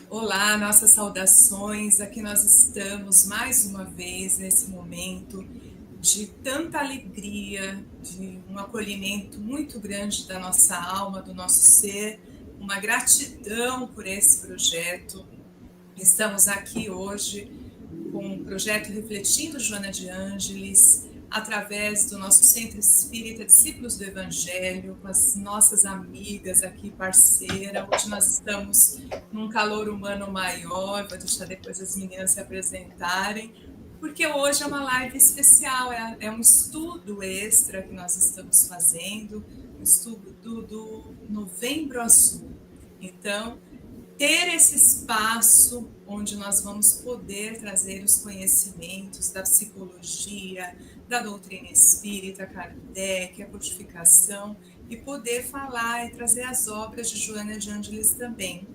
Olá, nossas saudações. Aqui nós estamos mais uma vez nesse momento de tanta alegria, de um acolhimento muito grande da nossa alma, do nosso ser, uma gratidão por esse projeto. Estamos aqui hoje com o projeto Refletindo Joana de Ângeles, através do nosso Centro Espírita Discípulos do Evangelho, com as nossas amigas aqui, parceira. Hoje nós estamos num calor humano maior, vou deixar depois as meninas se apresentarem, porque hoje é uma live especial, é um estudo extra que nós estamos fazendo, um estudo do Novembro Azul. Então, ter esse espaço onde nós vamos poder trazer os conhecimentos da psicologia, da doutrina espírita, Kardec, a codificação, e poder falar e trazer as obras de Joana de Ângeles também,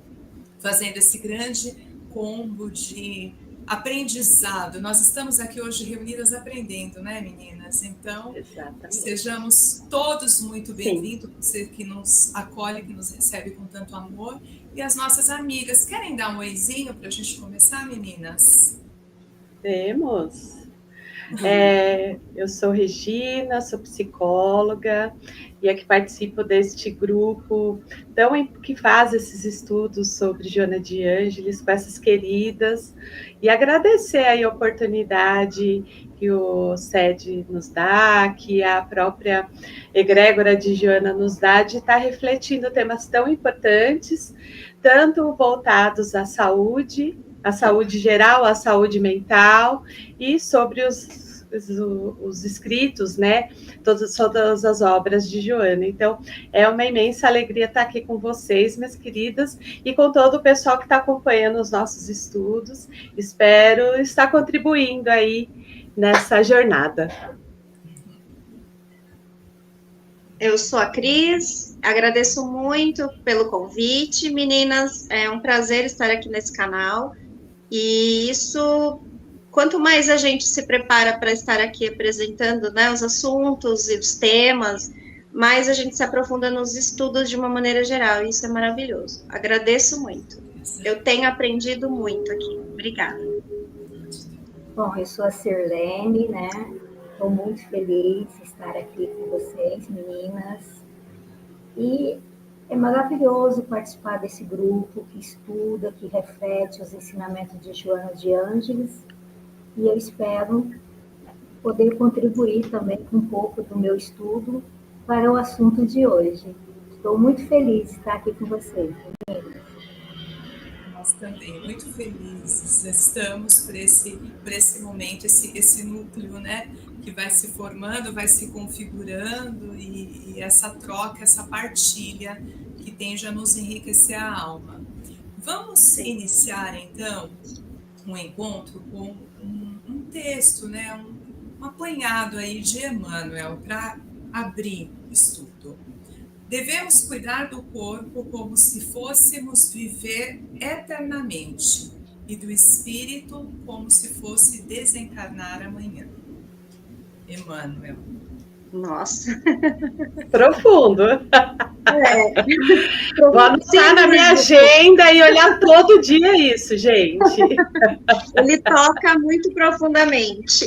fazendo esse grande combo de aprendizado. Nós estamos aqui hoje reunidas aprendendo, né, meninas? Então, Exatamente. Sejamos todos muito bem-vindos, você que nos acolhe, que nos recebe com tanto amor, e as nossas amigas. Querem dar um oizinho para a gente começar, meninas? Temos. Eu sou Regina, sou psicóloga e aqui participo deste grupo que faz esses estudos sobre Joana de Ângeles com essas queridas e agradecer aí a oportunidade que o SED nos dá, que a própria egrégora de Joana nos dá de estar refletindo temas tão importantes, tanto voltados à saúde geral, à saúde mental e sobre os escritos, né? Todas as obras de Joana. Então, é uma imensa alegria estar aqui com vocês, minhas queridas, e com todo o pessoal que está acompanhando os nossos estudos. Espero estar contribuindo aí nessa jornada. Eu sou a Cris, agradeço muito pelo convite, meninas, é um prazer estar aqui nesse canal, e isso, quanto mais a gente se prepara para estar aqui apresentando, né, os assuntos e os temas, mais a gente se aprofunda nos estudos de uma maneira geral, e isso é maravilhoso. Agradeço muito. Eu tenho aprendido muito aqui. Obrigada. Bom, eu sou a Sirlene, né? Estou muito feliz de estar aqui com vocês, meninas. E é maravilhoso participar desse grupo que estuda, que reflete os ensinamentos de Joana de Ângeles. E eu espero poder contribuir também com um pouco do meu estudo para o assunto de hoje. Estou muito feliz de estar aqui com vocês, meninas. Nós também, muito felizes estamos por esse momento, esse núcleo, né, que vai se formando, vai se configurando, e essa troca, essa partilha que tende a nos enriquecer a alma. Vamos iniciar, então, um encontro com um texto, né, um apanhado aí de Emmanuel para abrir o estudo. Devemos cuidar do corpo como se fôssemos viver eternamente, e do espírito como se fosse desencarnar amanhã. Emmanuel. Nossa. Profundo. Vou anotar na minha agenda e olhar todo dia isso, gente. Ele toca muito profundamente.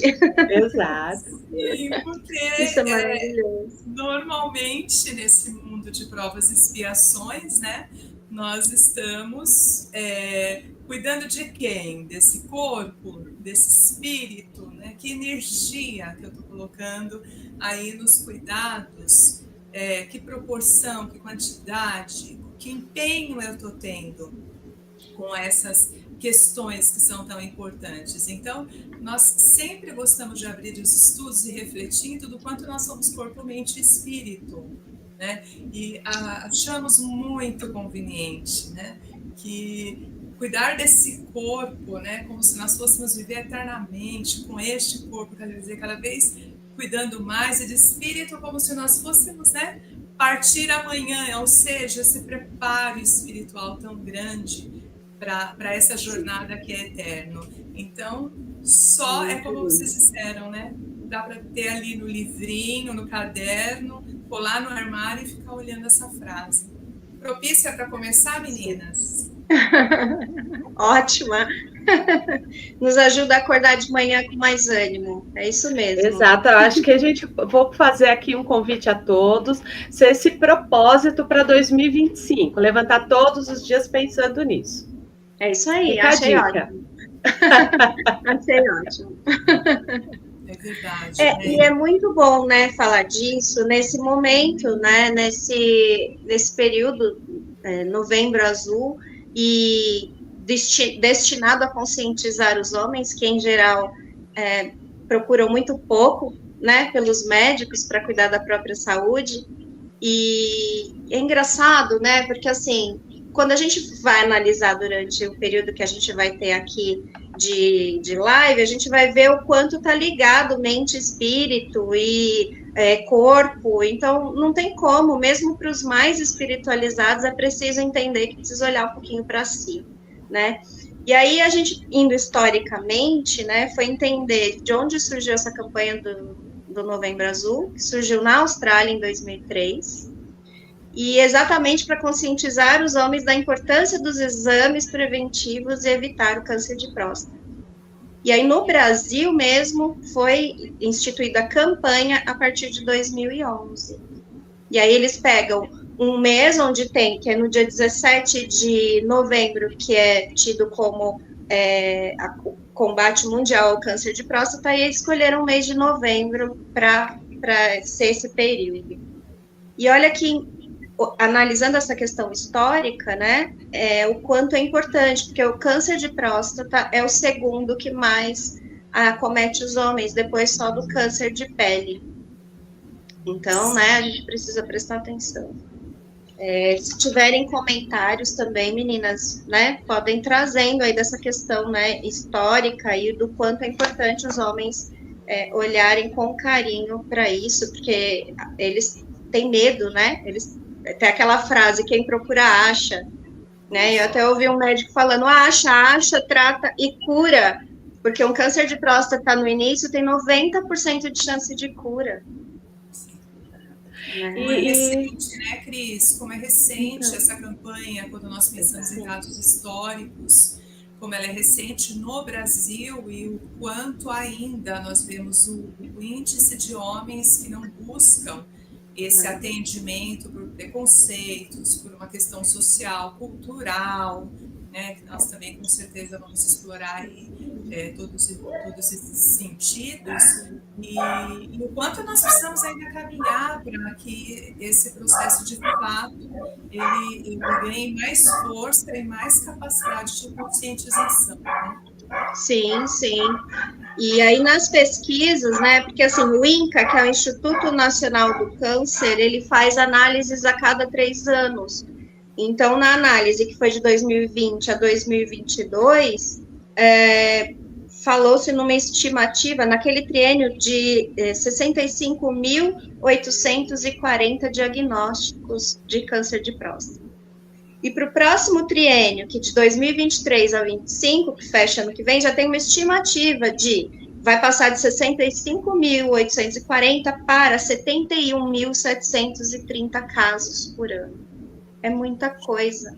Exato. Sim, porque isso é maravilhoso. Normalmente, nesse mundo de provas e expiações, né, nós estamos cuidando de quem? Desse corpo, desse espírito, né? Que energia que eu estou colocando aí nos cuidados, que proporção, que quantidade, que empenho eu estou tendo com essas questões que são tão importantes. Então, nós sempre gostamos de abrir os estudos e refletindo do quanto nós somos corpo, mente e espírito, né? E achamos muito conveniente, né, que cuidar desse corpo, né, como se nós fôssemos viver eternamente com este corpo, quer dizer, cada vez cuidando mais, e de espírito como se nós fôssemos, né, partir amanhã, ou seja, esse preparo espiritual tão grande para essa jornada que é eterno. Então, só é como vocês disseram, né? Dá para ter ali no livrinho, no caderno, colar no armário e ficar olhando essa frase. Propícia para começar, meninas? Ótima. Nos ajuda a acordar de manhã com mais ânimo. É isso mesmo. Exato, eu acho que vou fazer aqui um convite a todos, ser esse propósito para 2025, levantar todos os dias pensando nisso. É isso aí, Fica achei a dica. ótimo. Achei ótimo. É verdade. E é muito bom, né, falar disso nesse momento, né, nesse período, Novembro Azul, e destinado a conscientizar os homens, que em geral procuram muito pouco, né, pelos médicos para cuidar da própria saúde. E é engraçado, né, porque assim, quando a gente vai analisar durante o período que a gente vai ter aqui de live, a gente vai ver o quanto está ligado mente, espírito e corpo. Então, não tem como, mesmo para os mais espiritualizados, é preciso entender que precisa olhar um pouquinho para si, né? E aí, a gente, indo historicamente, né, foi entender de onde surgiu essa campanha do Novembro Azul, que surgiu na Austrália em 2003, e exatamente para conscientizar os homens da importância dos exames preventivos e evitar o câncer de próstata. E aí, no Brasil mesmo, foi instituída a campanha a partir de 2011. E aí, eles pegam um mês onde tem, que é no dia 17 de novembro, que é tido como combate mundial ao câncer de próstata, e eles escolheram o mês de novembro para ser esse período. E olha que, analisando essa questão histórica, né, o quanto é importante, porque o câncer de próstata é o segundo que mais acomete os homens, depois só do câncer de pele. Então, né, a gente precisa prestar atenção. Se tiverem comentários também, meninas, né, podem trazendo aí dessa questão, né, histórica e do quanto é importante os homens olharem com carinho para isso, porque eles têm medo, né, tem aquela frase, quem procura acha, né, eu até ouvi um médico falando, acha, trata e cura, porque um câncer de próstata no início tem 90% de chance de cura. Como é recente, né, Cris? Como é recente essa campanha, quando nós pensamos em dados históricos, como ela é recente no Brasil e o quanto ainda nós vemos o índice de homens que não buscam esse atendimento por preconceitos, por uma questão social, cultural, né, que nós também com certeza vamos explorar aí, todos esses sentidos, e o quanto nós precisamos ainda caminhar para que esse processo de fato ele ganhe mais força e mais capacidade de conscientização. Né? Sim, sim. E aí nas pesquisas, né, porque assim, o INCA, que é o Instituto Nacional do Câncer, ele faz análises a cada 3 anos. Então, na análise que foi de 2020 a 2022, falou-se numa estimativa, naquele triênio, de 65.840 diagnósticos de câncer de próstata. E para o próximo triênio, que de 2023 a 2025, que fecha ano que vem, já tem uma estimativa vai passar de 65.840 para 71.730 casos por ano. É muita coisa.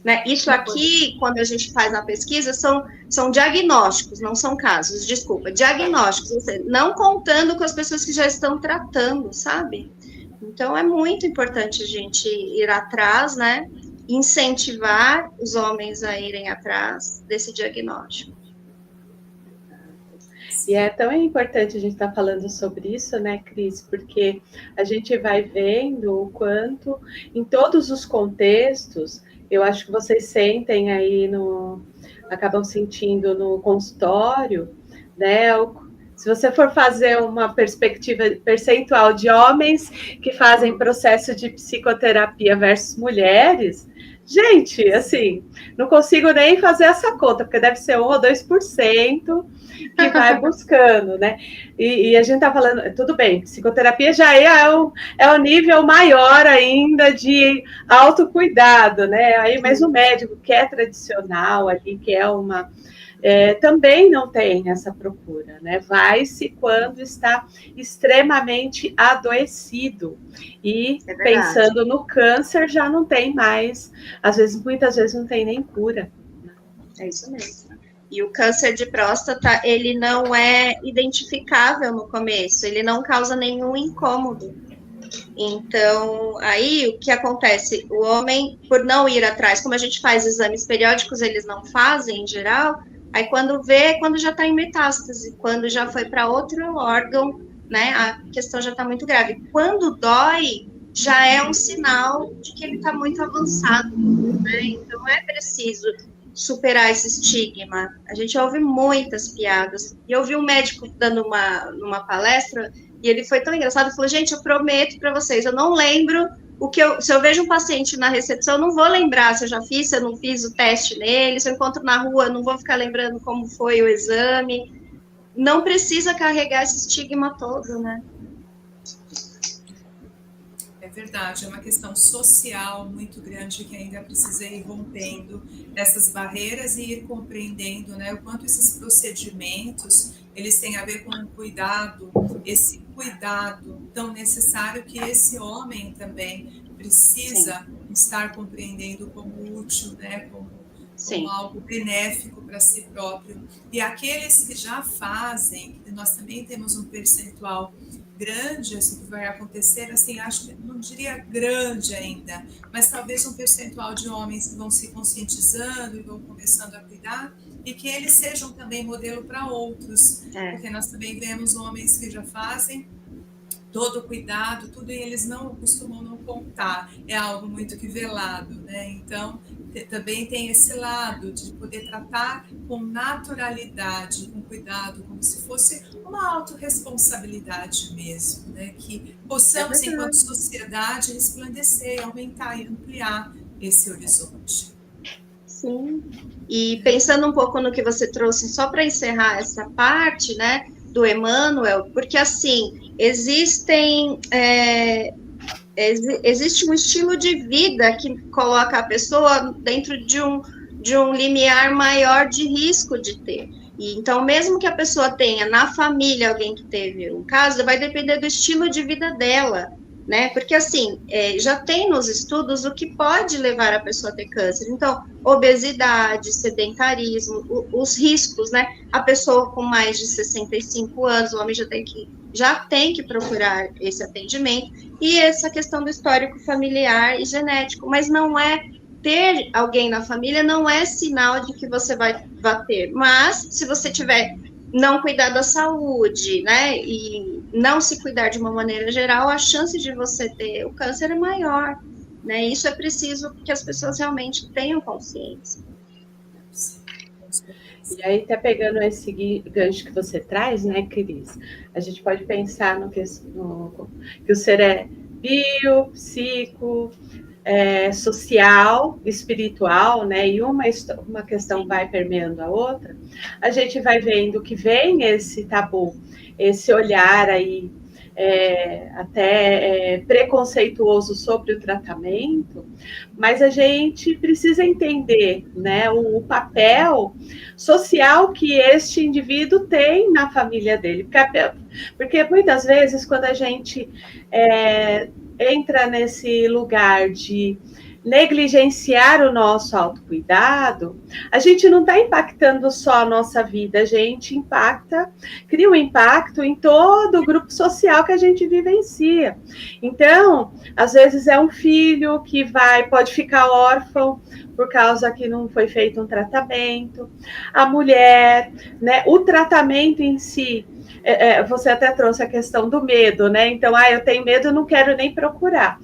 Né? Isso aqui, quando a gente faz a pesquisa, são diagnósticos, não são casos, desculpa, diagnósticos, ou seja, não contando com as pessoas que já estão tratando, sabe? Então, é muito importante a gente ir atrás, né? Incentivar os homens a irem atrás desse diagnóstico. E é tão importante a gente estar falando sobre isso, né, Cris? Porque a gente vai vendo o quanto, em todos os contextos, eu acho que vocês sentem aí, acabam sentindo no consultório, né? Se você for fazer uma perspectiva percentual de homens que fazem processo de psicoterapia versus mulheres, gente, assim, não consigo nem fazer essa conta, porque deve ser 1 ou 2% que vai buscando, né? E a gente tá falando, tudo bem, psicoterapia já é o nível maior ainda de autocuidado, né? Aí, mas o médico que é tradicional ali, que é também não tem essa procura, né? Vai-se quando está extremamente adoecido. E pensando no câncer, já não tem mais, muitas vezes não tem nem cura. É isso mesmo. E o câncer de próstata, ele não é identificável no começo, ele não causa nenhum incômodo. Então, aí o que acontece? O homem, por não ir atrás, como a gente faz exames periódicos, eles não fazem em geral, aí quando vê, quando já está em metástase, quando já foi para outro órgão, né, a questão já está muito grave. Quando dói, já é um sinal de que ele está muito avançado, né? Então é preciso superar esse estigma. A gente ouve muitas piadas. E eu vi um médico dando numa palestra, e ele foi tão engraçado, falou, gente, eu prometo para vocês, eu não lembro se eu vejo um paciente na recepção, eu não vou lembrar se eu já fiz, se eu não fiz o teste nele, se eu encontro na rua, eu não vou ficar lembrando como foi o exame. Não precisa carregar esse estigma todo, né? É verdade, é uma questão social muito grande que ainda precisa ir rompendo essas barreiras e ir compreendendo, né, o quanto esses procedimentos, eles têm a ver com o cuidado, esse cuidado tão necessário que esse homem também precisa estar compreendendo como útil, né, como algo benéfico para si próprio. E aqueles que já fazem, nós também temos um percentual grande, assim, que vai acontecer, assim, acho que não diria grande ainda, mas talvez um percentual de homens que vão se conscientizando e vão começando a cuidar, e que eles sejam também modelo para outros, porque nós também vemos homens que já fazem todo o cuidado, tudo, e eles não costumam não contar, é algo muito que velado, né? Então, também tem esse lado de poder tratar com naturalidade, com cuidado, como se fosse uma autorresponsabilidade mesmo, né? Que possamos, enquanto sociedade, resplandecer, aumentar e ampliar esse horizonte. Sim. E pensando um pouco no que você trouxe, só para encerrar essa parte, né, do Emmanuel, porque assim, existe um estilo de vida que coloca a pessoa dentro de um limiar maior de risco de ter. E, então, mesmo que a pessoa tenha na família alguém que teve um caso, vai depender do estilo de vida dela, né? Porque, assim, já tem nos estudos o que pode levar a pessoa a ter câncer. Então, obesidade, sedentarismo, os riscos, né? A pessoa com mais de 65 anos, o homem já tem que procurar esse atendimento, e essa questão do histórico familiar e genético, mas não é ter alguém na família, não é sinal de que você vai ter, mas se você não cuidar da saúde, né, e não se cuidar de uma maneira geral, a chance de você ter o câncer é maior, né, isso é preciso que as pessoas realmente tenham consciência. E aí, até pegando esse gancho que você traz, né, Cris, a gente pode pensar que o ser é bio, psico, social, espiritual, né, e uma questão vai permeando a outra, a gente vai vendo que vem esse tabu, esse olhar aí, até preconceituoso sobre o tratamento, mas a gente precisa entender, né, o papel social que este indivíduo tem na família dele, porque muitas vezes quando a gente entra nesse lugar de negligenciar o nosso autocuidado, a gente não está impactando só a nossa vida, a gente cria um impacto em todo o grupo social que a gente vivencia. Então, às vezes é um filho que pode ficar órfão por causa que não foi feito um tratamento, a mulher, né, o tratamento em si. Você até trouxe a questão do medo, né? Então, eu tenho medo, não quero nem procurar.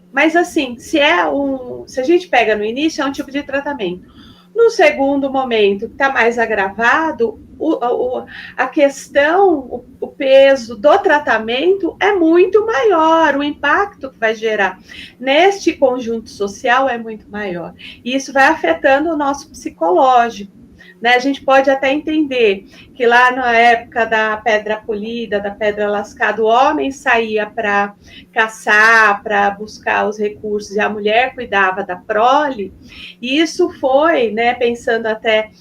Mas, assim, se a gente pega no início, é um tipo de tratamento. No segundo momento, que está mais agravado, a questão, o peso do tratamento é muito maior, o impacto que vai gerar neste conjunto social é muito maior. E isso vai afetando o nosso psicológico, né? A gente pode até entender que lá na época da pedra polida, da pedra lascada, o homem saía para caçar, para buscar os recursos, e a mulher cuidava da prole, e isso foi, né, pensando até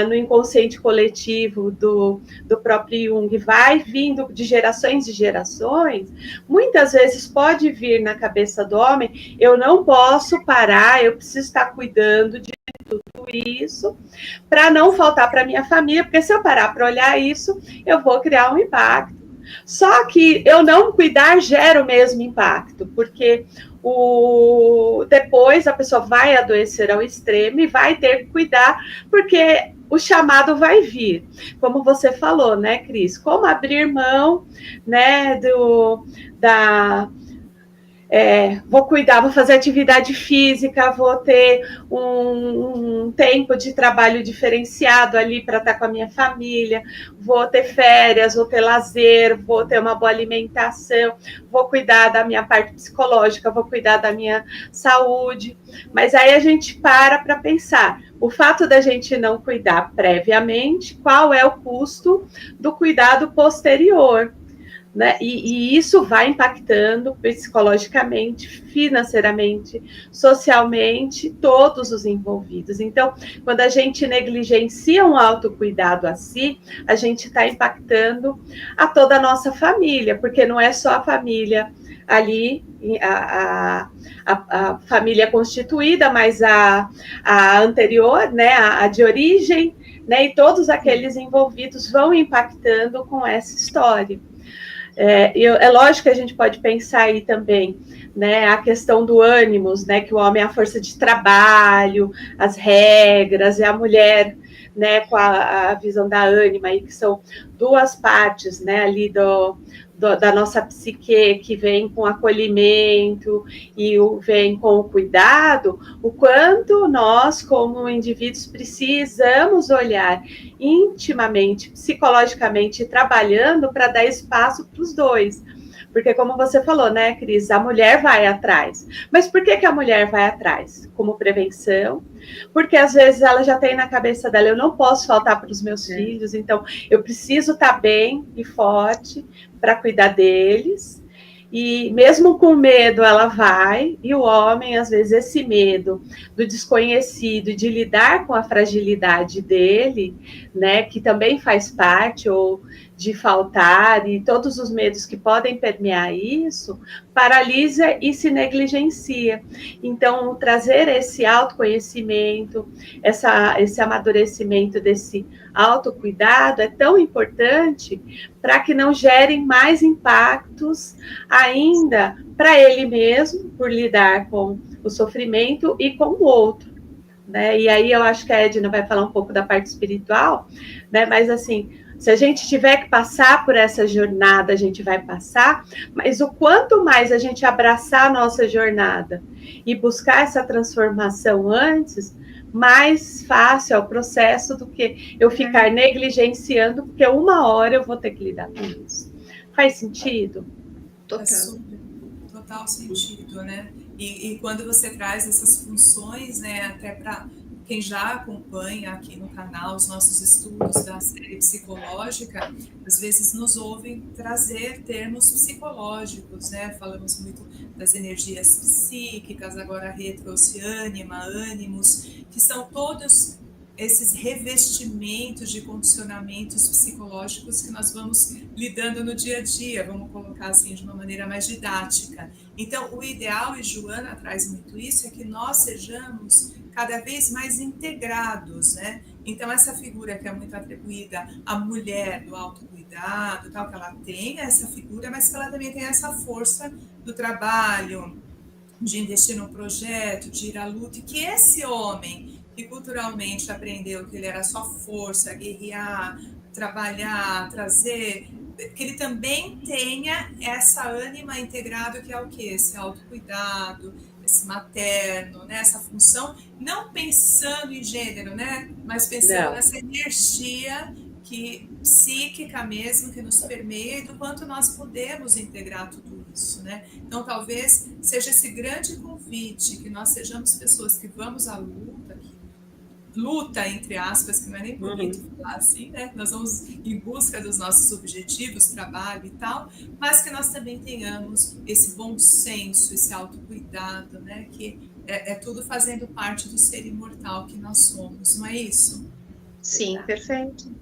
no inconsciente coletivo do próprio Jung, vai vindo de gerações e gerações, muitas vezes pode vir na cabeça do homem, eu não posso parar, eu preciso estar cuidando de tudo isso, para não faltar para minha família, porque se eu parar para olhar isso, eu vou criar um impacto. Só que eu não cuidar gera o mesmo impacto, porque depois a pessoa vai adoecer ao extremo e vai ter que cuidar, porque o chamado vai vir. Como você falou, né, Cris? Como abrir mão, né, vou cuidar, vou fazer atividade física, vou ter um tempo de trabalho diferenciado ali para estar com a minha família, vou ter férias, vou ter lazer, vou ter uma boa alimentação, vou cuidar da minha parte psicológica, vou cuidar da minha saúde. Mas aí a gente para pensar, o fato da gente não cuidar previamente, qual é o custo do cuidado posterior? Né? E isso vai impactando psicologicamente, financeiramente, socialmente, todos os envolvidos. Então, quando a gente negligencia um autocuidado a si, a gente está impactando a toda a nossa família, porque não é só a família ali, a família constituída, mas a anterior, né, a de origem, né, e todos aqueles envolvidos vão impactando com essa história. É lógico que a gente pode pensar aí também, né, a questão do ânimos, né, que o homem é a força de trabalho, as regras, e a mulher, né, com a visão da ânima, aí, que são duas partes, né, ali da nossa psique, que vem com acolhimento e vem com o cuidado, o quanto nós, como indivíduos, precisamos olhar intimamente, psicologicamente, trabalhando para dar espaço para os dois. Porque, como você falou, né, Cris, a mulher vai atrás. Mas por que a mulher vai atrás? Como prevenção, porque às vezes ela já tem na cabeça dela, eu não posso faltar para os meus filhos, então eu preciso estar bem e forte para cuidar deles. E mesmo com medo ela vai, e o homem, às vezes, esse medo do desconhecido, de lidar com a fragilidade dele, né, que também faz parte, ou de faltar, e todos os medos que podem permear isso, paralisa e se negligencia. Então, trazer esse autoconhecimento, esse amadurecimento desse autocuidado é tão importante para que não gerem mais impactos ainda para ele mesmo, por lidar com o sofrimento e com o outro, né? E aí eu acho que a Edna vai falar um pouco da parte espiritual, né? Mas assim, se a gente tiver que passar por essa jornada, a gente vai passar, mas o quanto mais a gente abraçar a nossa jornada e buscar essa transformação antes, mais fácil é o processo do que eu ficar negligenciando, porque uma hora eu vou ter que lidar com isso. Faz sentido? Total sentido, né? E quando você traz essas funções, né, até para quem já acompanha aqui no canal os nossos estudos da série psicológica, às vezes nos ouvem trazer termos psicológicos, né? Falamos muito das energias psíquicas, agora a Rê trouxe ânima, ânimos, que são todos esses revestimentos de condicionamentos psicológicos que nós vamos lidando no dia a dia, vamos colocar assim de uma maneira mais didática. Então, o ideal, e Joana traz muito isso, é que nós sejamos cada vez mais integrados, né? Então, essa figura que é muito atribuída à mulher do autocuidado, tal, que ela tem essa figura, mas que ela também tem essa força do trabalho, de investir num projeto, de ir à luta, e que esse homem que culturalmente aprendeu que ele era só força, guerrear, trabalhar, trazer, que ele também tenha essa ânima integrada, que é o quê? Esse autocuidado, esse materno, né? Essa função, não pensando em gênero, né? Mas pensando nessa energia psíquica mesmo, que nos permeia, e do quanto nós podemos integrar tudo isso, né? Então, talvez seja esse grande convite, que nós sejamos pessoas que vamos à luta, luta, entre aspas, que não é nem bonito falar assim, né? Nós vamos em busca dos nossos objetivos, trabalho e tal, mas que nós também tenhamos esse bom senso, esse autocuidado, né? Que é tudo fazendo parte do ser imortal que nós somos, não é isso? Sim, perfeito.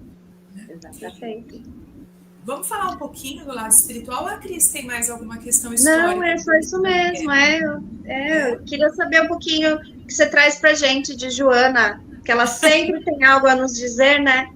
Exatamente. Vamos falar um pouquinho do lado espiritual, ou a Cris tem mais alguma questão histórica? Não, é só isso mesmo. Eu queria saber um pouquinho o que você traz pra gente de Joana, que ela sempre tem algo a nos dizer, né?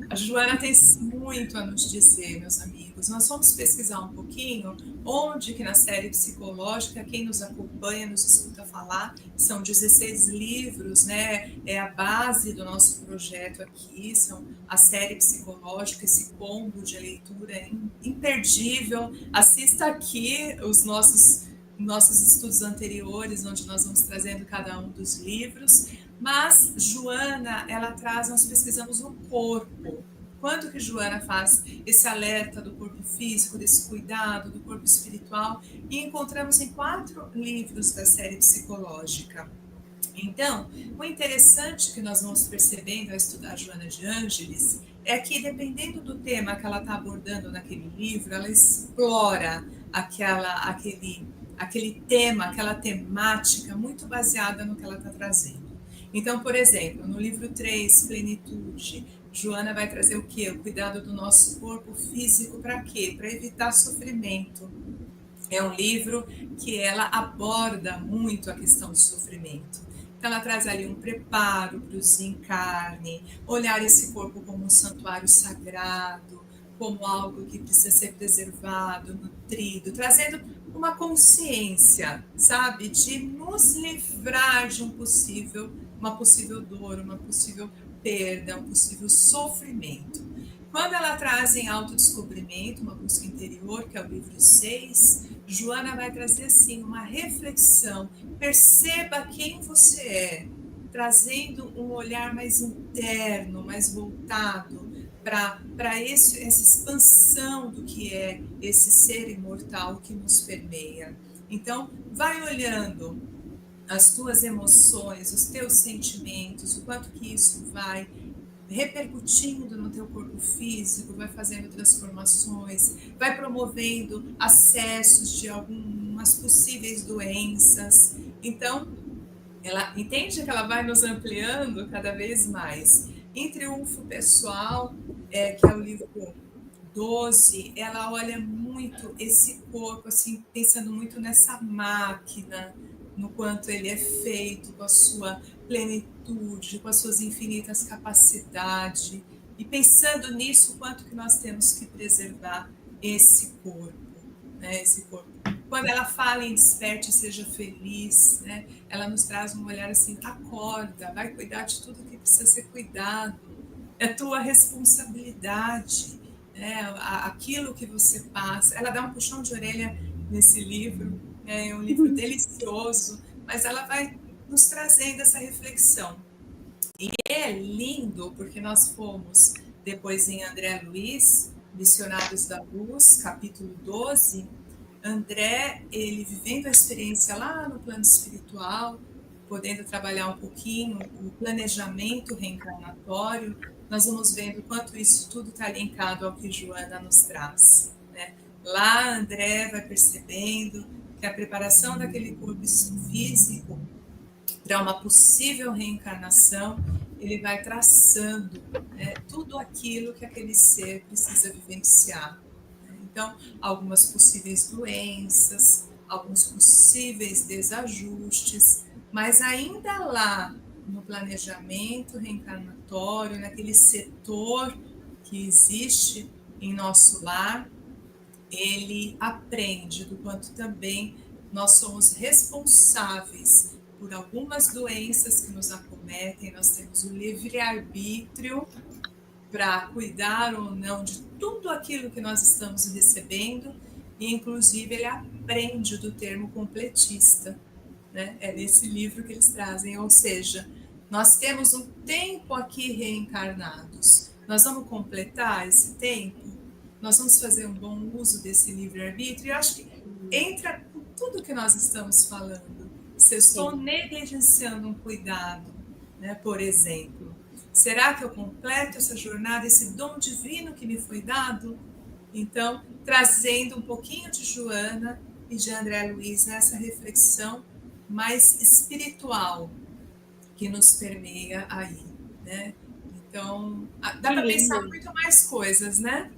A Joana tem muito a nos dizer, meus amigos. Nós vamos pesquisar um pouquinho onde que na série psicológica, quem nos acompanha, nos escuta falar, são 16 livros, né? É a base do nosso projeto aqui, são a série psicológica, esse combo de leitura imperdível. Assista aqui os nossos estudos anteriores, onde nós vamos trazendo cada um dos livros. Mas Joana, ela traz, nós pesquisamos o corpo. Quando que Joana faz esse alerta do corpo físico, desse cuidado do corpo espiritual, e encontramos em 4 livros da série psicológica. Então, o interessante que nós vamos percebendo ao estudar Joana de Ângeles é que, dependendo do tema que ela está abordando naquele livro, ela explora aquele tema, aquela temática muito baseada no que ela está trazendo. Então, por exemplo, no livro 3, Plenitude, Joana vai trazer o quê? O cuidado do nosso corpo físico para quê? Para evitar sofrimento. É um livro que ela aborda muito a questão do sofrimento. Então, ela traz ali um preparo para o desencarne, olhar esse corpo como um santuário sagrado, como algo que precisa ser preservado, nutrido, trazendo uma consciência, sabe, de nos livrar de uma possível dor, uma possível perda, um possível sofrimento. Quando ela traz em autodescobrimento, uma busca interior, que é o livro 6, Joana vai trazer, assim, uma reflexão. Perceba quem você é, trazendo um olhar mais interno, mais voltado para essa expansão do que é esse ser imortal que nos permeia. Então, vai olhando as tuas emoções, os teus sentimentos, o quanto que isso vai repercutindo no teu corpo físico, vai fazendo transformações, vai promovendo acessos de algumas possíveis doenças. Então, ela entende que ela vai nos ampliando cada vez mais. Em Triunfo Pessoal, que é o livro 12, ela olha muito esse corpo, assim, pensando muito nessa máquina, no quanto ele é feito com a sua plenitude, com as suas infinitas capacidades, e pensando nisso, o quanto que nós temos que preservar esse corpo, né? Esse corpo. Quando ela fala em desperte e seja feliz, né? Ela nos traz um olhar assim, acorda, vai cuidar de tudo que precisa ser cuidado, é tua responsabilidade, né? Aquilo que você passa. Ela dá um puxão de orelha nesse livro, é um livro delicioso, mas ela vai nos trazendo essa reflexão. E é lindo, porque nós fomos depois em André Luiz, Missionários da Luz, capítulo 12, André, ele vivendo a experiência lá no plano espiritual, podendo trabalhar um pouquinho o planejamento reencarnatório, nós vamos vendo quanto isso tudo está linkado ao que Joana nos traz, né? Lá André vai percebendo que a preparação daquele corpo físico para uma possível reencarnação, ele vai traçando, né, tudo aquilo que aquele ser precisa vivenciar. Então, algumas possíveis doenças, alguns possíveis desajustes, mas ainda lá no planejamento reencarnatório, naquele setor que existe em nosso lar, ele aprende do quanto também nós somos responsáveis por algumas doenças que nos acometem, nós temos o livre-arbítrio para cuidar ou não de tudo aquilo que nós estamos recebendo, e inclusive ele aprende do termo completista, né? É nesse livro que eles trazem, ou seja, nós temos um tempo aqui reencarnados, nós vamos completar esse tempo, nós vamos fazer um bom uso desse livre-arbítrio. Eu acho que entra com tudo que nós estamos falando. Se eu estou negligenciando um cuidado, né, por exemplo? Será que eu completo essa jornada, esse dom divino que me foi dado? Então, trazendo um pouquinho de Joana e de André Luiz nessa reflexão mais espiritual que nos permeia aí, né? Então, dá para pensar muito mais coisas, né?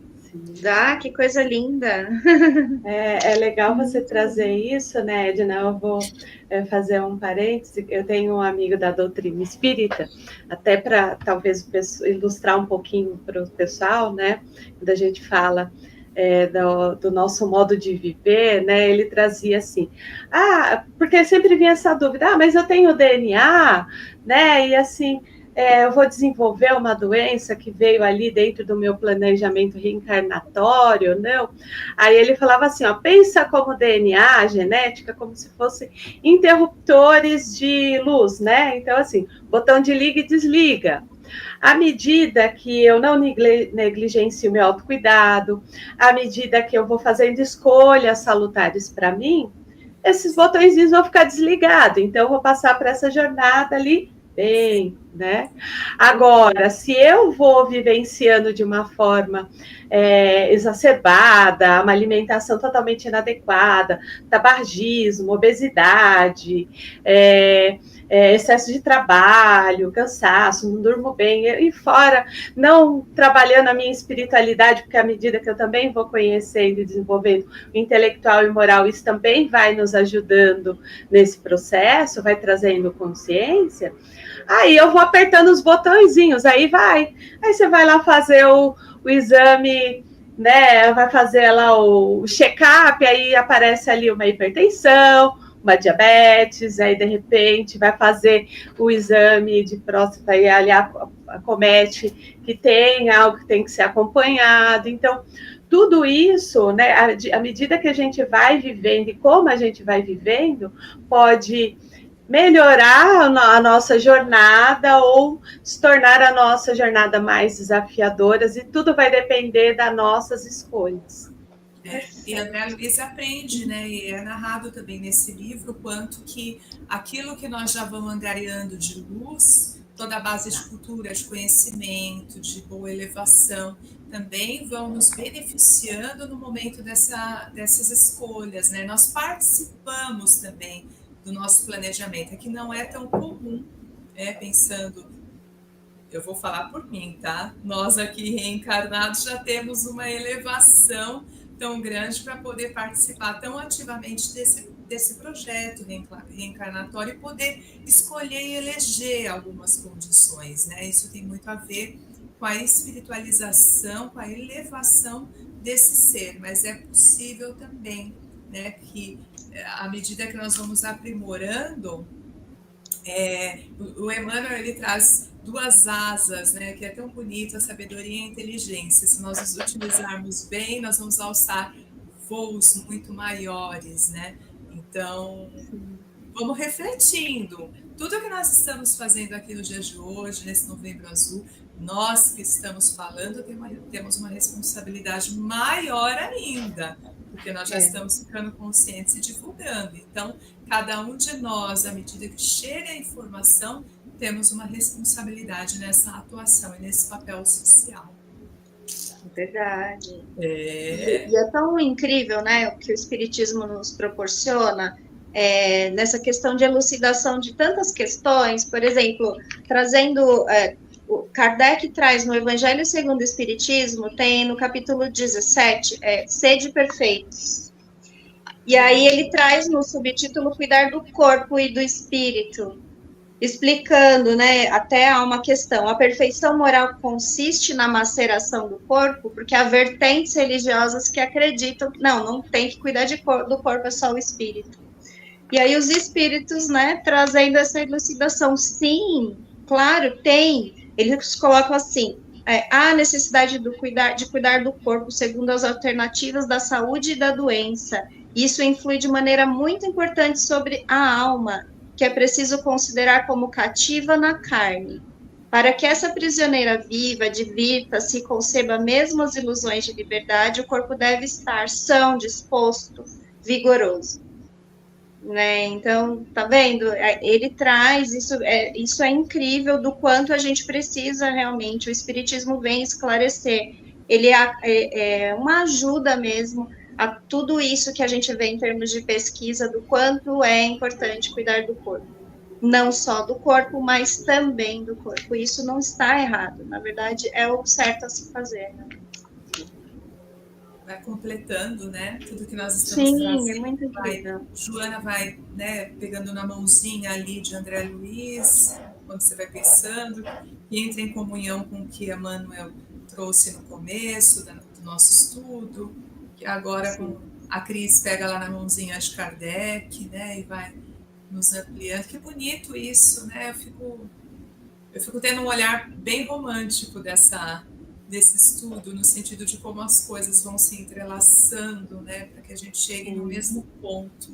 Dá, que coisa linda. É legal você trazer isso, né, Edna? Eu vou fazer um parêntese. Eu tenho um amigo da doutrina espírita, até para talvez ilustrar um pouquinho para o pessoal, né? Quando a gente fala do nosso modo de viver, né? Ele trazia assim, porque sempre vinha essa dúvida, mas eu tenho DNA, né? E assim, eu vou desenvolver uma doença que veio ali dentro do meu planejamento reencarnatório, não? Aí ele falava assim, ó, pensa como DNA, genética, como se fossem interruptores de luz, né? Então, assim, botão de liga e desliga. À medida que eu não negligencio meu autocuidado, à medida que eu vou fazendo escolhas salutares para mim, esses botõezinhos vão ficar desligados. Então, eu vou passar por essa jornada ali bem, né? Agora, se eu vou vivenciando de uma forma exacerbada, uma alimentação totalmente inadequada, tabagismo, obesidade, excesso de trabalho, cansaço, não durmo bem, e fora não trabalhando a minha espiritualidade, porque à medida que eu também vou conhecendo e desenvolvendo o intelectual e moral, isso também vai nos ajudando nesse processo, vai trazendo consciência. Aí eu vou apertando os botõezinhos, aí você vai lá fazer o exame, né? Vai fazer lá o check-up, aí aparece ali uma hipertensão, uma diabetes, aí de repente vai fazer o exame de próstata e ali acomete que tem algo que tem que ser acompanhado. Então, tudo isso, né, à medida que a gente vai vivendo e como a gente vai vivendo, pode melhorar a nossa jornada ou se tornar a nossa jornada mais desafiadora, e tudo vai depender das nossas escolhas. E André Luiz aprende, né? E é narrado também nesse livro quanto que aquilo que nós já vamos angariando de luz, toda a base de cultura, de conhecimento, de boa elevação, também vão nos beneficiando no momento dessas escolhas, né? Nós participamos também do nosso planejamento, que não é tão comum, pensando, eu vou falar por mim, tá? Nós aqui reencarnados já temos uma elevação tão grande para poder participar tão ativamente desse projeto reencarnatório e poder escolher e eleger algumas condições, né? Isso tem muito a ver com a espiritualização, com a elevação desse ser, mas é possível também, né, que à medida que nós vamos aprimorando, o Emmanuel ele traz 2 asas, né, que é tão bonito, a sabedoria e a inteligência. Se nós os utilizarmos bem, nós vamos alçar voos muito maiores, né? Então, vamos refletindo. Tudo que nós estamos fazendo aqui no dia de hoje, nesse Novembro Azul, nós que estamos falando temos uma responsabilidade maior ainda, porque nós já estamos ficando conscientes e divulgando. Então, cada um de nós, à medida que chega a informação, temos uma responsabilidade nessa atuação e nesse papel social. Verdade. E é tão incrível, né, o que o Espiritismo nos proporciona, nessa questão de elucidação de tantas questões. Por exemplo, trazendo... o Kardec traz no Evangelho segundo o Espiritismo, tem no capítulo 17, Sede Perfeitos. E aí ele traz no subtítulo Cuidar do Corpo e do Espírito, explicando, né, até há uma questão, a perfeição moral consiste na maceração do corpo, porque há vertentes religiosas que acreditam que não tem que cuidar do corpo, é só o espírito. E aí os espíritos, né, trazendo essa elucidação, sim, claro, tem. Eles colocam assim, há necessidade de cuidar do corpo segundo as alternativas da saúde e da doença. Isso influi de maneira muito importante sobre a alma, que é preciso considerar como cativa na carne. Para que essa prisioneira viva, divirta-se e conceba mesmo as ilusões de liberdade, o corpo deve estar são, disposto, vigoroso. né? Então, tá vendo? Ele traz isso é incrível do quanto a gente precisa realmente. O Espiritismo vem esclarecer. Ele é uma ajuda mesmo a tudo isso que a gente vê em termos de pesquisa, do quanto é importante cuidar do corpo. Não só do corpo, mas também do corpo. Isso não está errado. Na verdade, é o certo a se fazer, né? Vai completando, né? Tudo que nós estamos Sim, trazendo. é muito incrível. Joana vai, né, pegando na mãozinha ali de André Luiz, quando você vai pensando, e entra em comunhão com o que a Manuel trouxe no começo do nosso estudo, que agora a Cris pega lá na mãozinha de Kardec, né, e vai nos ampliando. Que bonito isso, né? Eu fico tendo um olhar bem romântico desse estudo, no sentido de como as coisas vão se entrelaçando, né, para que a gente chegue no mesmo ponto.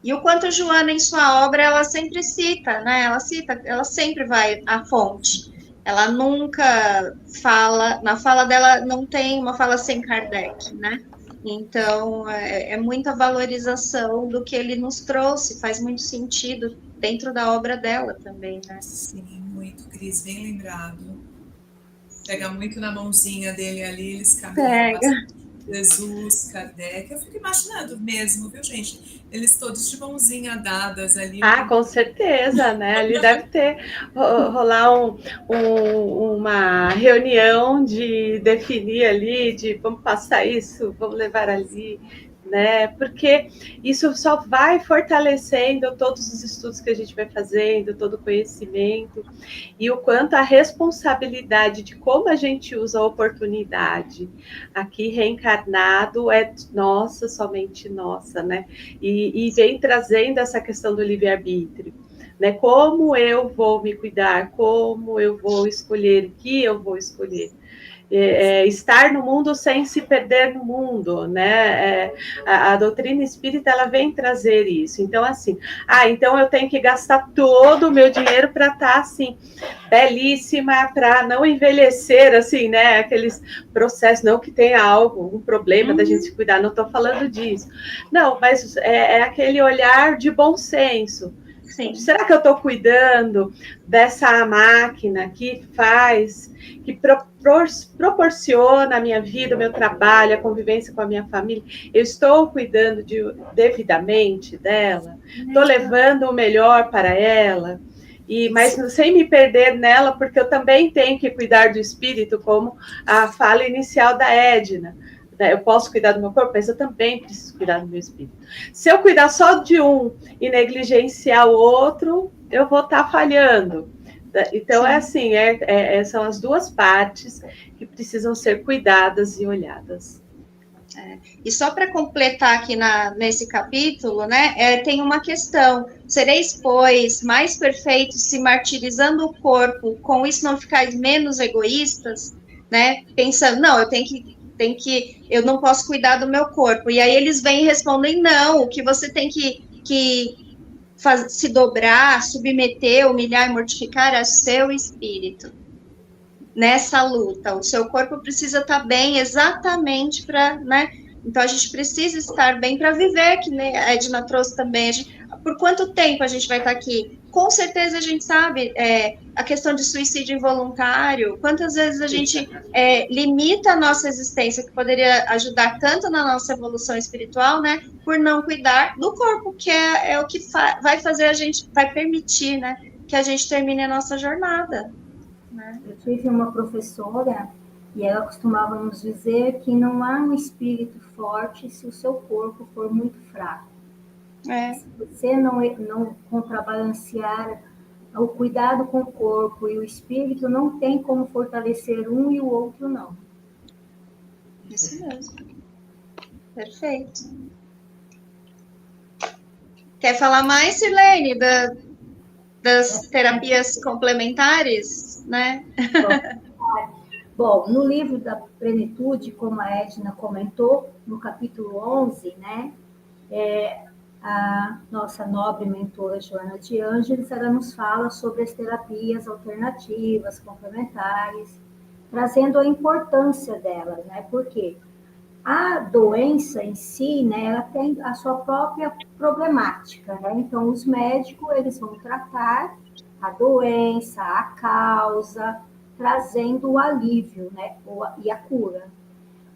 E o quanto Joana, em sua obra, ela sempre cita, né? Ela sempre vai à fonte. Ela nunca fala, na fala dela não tem uma fala sem Kardec, né? Então, é muita valorização do que ele nos trouxe, faz muito sentido dentro da obra dela também, né? Sim, muito, Cris, bem lembrado. Pega muito na mãozinha dele ali, eles caminham bastante. Jesus, Kardec, eu fico imaginando mesmo, viu, gente? Eles todos de mãozinha dadas ali. Ah, com certeza, né? Ali deve ter rolar uma reunião de definir ali, de vamos passar isso, vamos levar ali, né? Porque isso só vai fortalecendo todos os estudos que a gente vai fazendo, todo o conhecimento, e o quanto a responsabilidade de como a gente usa a oportunidade aqui reencarnado é nossa, somente nossa, né? E vem trazendo essa questão do livre-arbítrio, né? Como eu vou me cuidar, como eu vou escolher, o que eu vou escolher. Estar no mundo sem se perder no mundo, né? A doutrina espírita, ela vem trazer isso. Então, assim, então eu tenho que gastar todo o meu dinheiro para estar, assim, belíssima, para não envelhecer, assim, né? Aqueles processos, não que tenha algo, um problema da gente se cuidar, não estou falando disso. Não, mas é aquele olhar de bom senso. Sim. Será que eu estou cuidando dessa máquina que faz, que proporciona a minha vida, o meu trabalho, a convivência com a minha família? Eu estou cuidando devidamente dela? Estou levando o melhor para ela? Mas sem me perder nela, porque eu também tenho que cuidar do espírito, como a fala inicial da Edna. Eu posso cuidar do meu corpo, mas eu também preciso cuidar do meu espírito. Se eu cuidar só de um e negligenciar o outro, eu vou estar falhando. Então, Sim. São as duas partes que precisam ser cuidadas e olhadas. E só para completar aqui nesse capítulo, né, tem uma questão: sereis, pois, mais perfeitos se martirizando o corpo, com isso não ficais menos egoístas, né? Pensando, não, eu não posso cuidar do meu corpo. E aí eles vêm e respondem, não, o que você tem que se dobrar, submeter, humilhar e mortificar é seu espírito. Nessa luta, o seu corpo precisa estar bem exatamente para, né? Então a gente precisa estar bem para viver, que né, a Edna trouxe também. Por quanto tempo a gente vai estar aqui? Com certeza a gente sabe a questão de suicídio involuntário, quantas vezes a gente limita a nossa existência, que poderia ajudar tanto na nossa evolução espiritual, né? Por não cuidar do corpo, que é o que vai fazer a gente, vai permitir, né? Que a gente termine a nossa jornada. Eu tive uma professora e ela costumava nos dizer que não há um espírito forte se o seu corpo for muito fraco. Se você não contrabalancear o cuidado com o corpo e o espírito, não tem como fortalecer um e o outro não. Isso mesmo. Perfeito. Quer falar mais, Sirlene, das terapias complementares, né? Bom, no livro da Plenitude, como a Edna comentou, no capítulo 11, né, a nossa nobre mentora Joana de Ângeles, ela nos fala sobre as terapias alternativas, complementares, trazendo a importância delas, né? Por quê? A doença em si, né, ela tem a sua própria problemática, né? Então, os médicos, eles vão tratar a doença, a causa, trazendo o alívio, né, e a cura.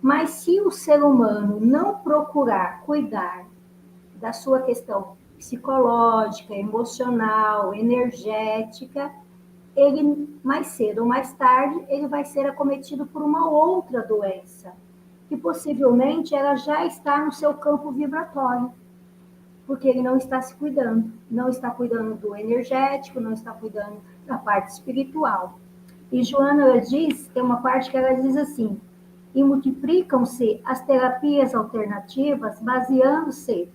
Mas se o ser humano não procurar cuidar da sua questão psicológica, emocional, energética, ele, mais cedo ou mais tarde, ele vai ser acometido por uma outra doença, que possivelmente ela já está no seu campo vibratório, porque ele não está se cuidando, não está cuidando do energético, não está cuidando da parte espiritual. E Joana, ela diz, tem uma parte que ela diz assim, e multiplicam-se as terapias alternativas baseando-se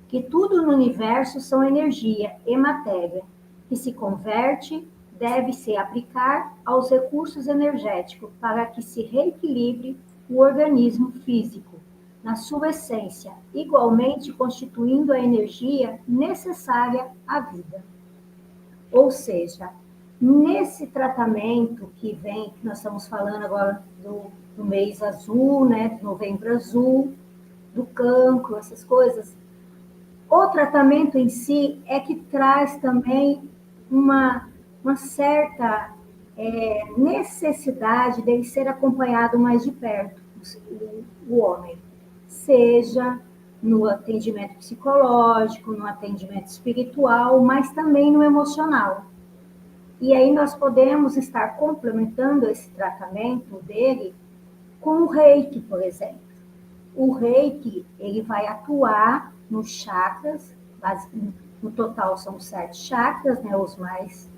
que tudo no universo são energia e matéria, que se converte, deve-se aplicar aos recursos energéticos para que se reequilibre o organismo físico, na sua essência, igualmente constituindo a energia necessária à vida. Ou seja, nesse tratamento que vem, que nós estamos falando agora do mês azul, né, do novembro azul, do cancro, essas coisas, o tratamento em si é que traz também uma certa necessidade dele ser acompanhado mais de perto, o homem, seja no atendimento psicológico, no atendimento espiritual, mas também no emocional. E aí nós podemos estar complementando esse tratamento dele com o Reiki, por exemplo. O Reiki, ele vai atuar nos chakras, no total são 7 chakras, né, os mais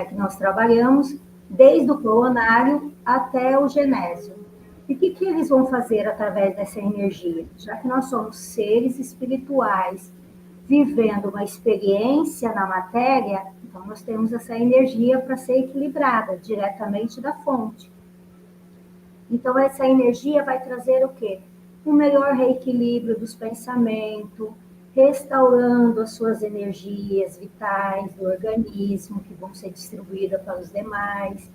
que nós trabalhamos, desde o coronário até o genésio. E o que eles vão fazer através dessa energia? Já que nós somos seres espirituais, vivendo uma experiência na matéria, então nós temos essa energia para ser equilibrada diretamente da fonte. Então, essa energia vai trazer o quê? Um melhor reequilíbrio dos pensamentos, restaurando as suas energias vitais do organismo, que vão ser distribuídas para os demais,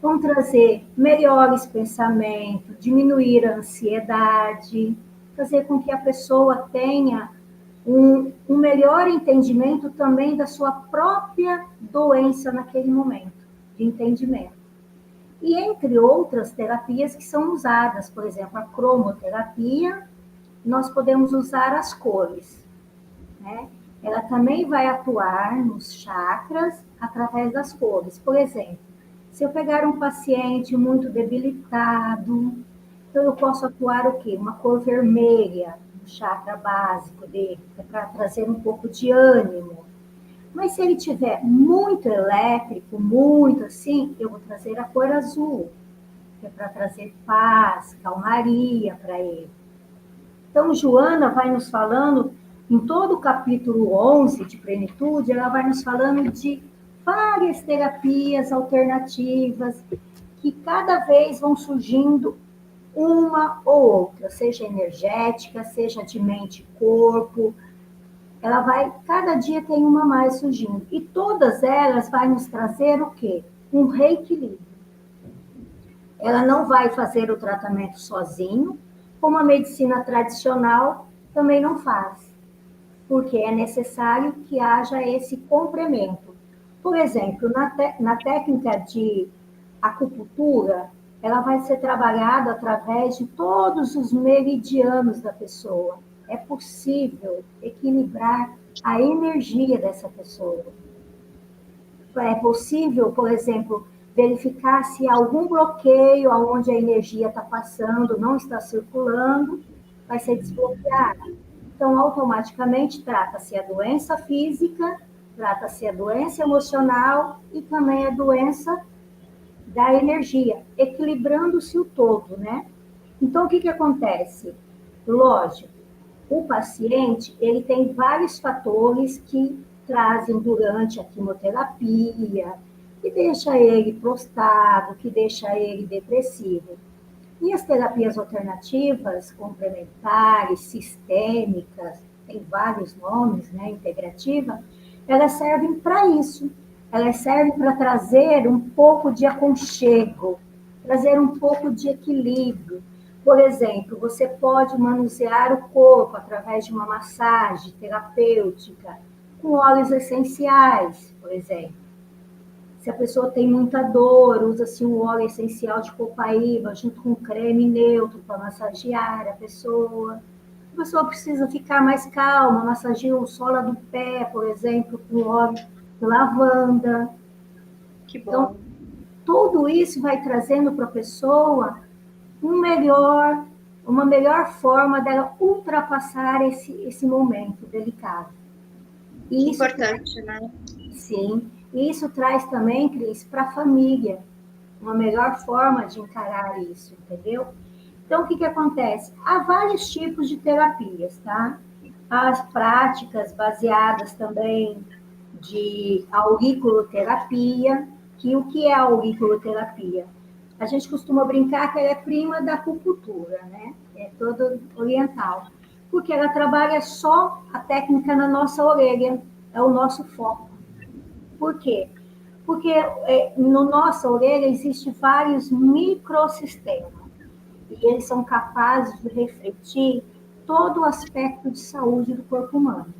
vão trazer melhores pensamentos, diminuir a ansiedade, fazer com que a pessoa tenha um melhor entendimento também da sua própria doença naquele momento, de entendimento. E entre outras terapias que são usadas, por exemplo, a cromoterapia, nós podemos usar as cores, né? Ela também vai atuar nos chakras através das cores. Por exemplo, se eu pegar um paciente muito debilitado, então eu posso atuar o quê? Uma cor vermelha no chakra básico dele, para trazer um pouco de ânimo. Mas se ele tiver muito elétrico, muito assim, eu vou trazer a cor azul, que é para trazer paz, calmaria para ele. Então, Joana vai nos falando, em todo o capítulo 11 de Plenitude, ela vai nos falando de várias terapias alternativas, que cada vez vão surgindo uma ou outra, seja energética, seja de mente e corpo, ela vai, cada dia tem uma mais surgindo. E todas elas vão nos trazer o quê? Um reequilíbrio. Ela não vai fazer o tratamento sozinho, como a medicina tradicional também não faz, porque é necessário que haja esse complemento. Por exemplo, na técnica de acupuntura, ela vai ser trabalhada através de todos os meridianos da pessoa. É possível equilibrar a energia dessa pessoa. É possível, por exemplo, verificar se há algum bloqueio onde a energia está passando, não está circulando, vai ser desbloqueado. Então, automaticamente, trata-se a doença física, trata-se a doença emocional e também a doença da energia, equilibrando-se o todo, né? Então, o que acontece? Lógico, o paciente, ele tem vários fatores que trazem durante a quimioterapia, que deixa ele prostrado, que deixa ele depressivo. E as terapias alternativas, complementares, sistêmicas, tem vários nomes, né, integrativa, elas servem para isso. Elas servem para trazer um pouco de aconchego, trazer um pouco de equilíbrio, Por exemplo, você pode manusear o corpo através de uma massagem terapêutica com óleos essenciais, por exemplo. Se a pessoa tem muita dor, usa-se um óleo essencial de copaíba junto com um creme neutro para massagear a pessoa. A pessoa precisa ficar mais calma, massageia o sola do pé, por exemplo, com óleo de lavanda. Que bom. Então, tudo isso vai trazendo para a pessoa uma melhor forma dela ultrapassar esse momento delicado. E isso, importante, né? Sim. E isso traz também, Cris, para a família, uma melhor forma de encarar isso, entendeu? Então, o que acontece? Há vários tipos de terapias, tá? As práticas baseadas também de auriculoterapia, que o que é a auriculoterapia? A gente costuma brincar que ela é prima da acupuntura, né? É toda oriental. Porque ela trabalha só a técnica na nossa orelha, é o nosso foco. Por quê? Porque no nossa orelha existem vários microsistemas e eles são capazes de refletir todo o aspecto de saúde do corpo humano.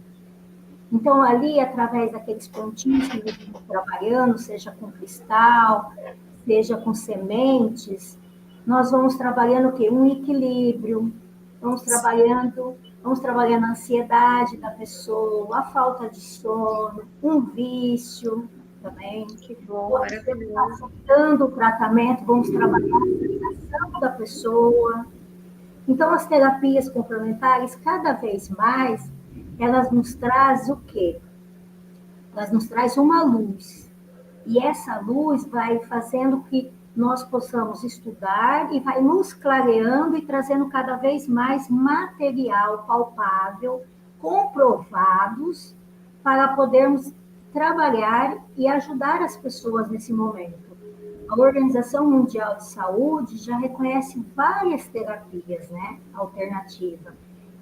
Então, ali, através daqueles pontinhos que nós estamos trabalhando, seja com cristal, seja com sementes, nós vamos trabalhando o quê? Um equilíbrio, vamos trabalhando a ansiedade da pessoa, a falta de sono, um vício também. Que bom, maravilhoso. Dando o tratamento, vamos trabalhar a alimentação da pessoa. Então, as terapias complementares, cada vez mais, elas nos trazem o quê? Elas nos trazem uma luz. E essa luz vai fazendo que nós possamos estudar e vai nos clareando e trazendo cada vez mais material palpável, comprovados, para podermos trabalhar e ajudar as pessoas nesse momento. A Organização Mundial de Saúde já reconhece várias terapias, né, alternativas.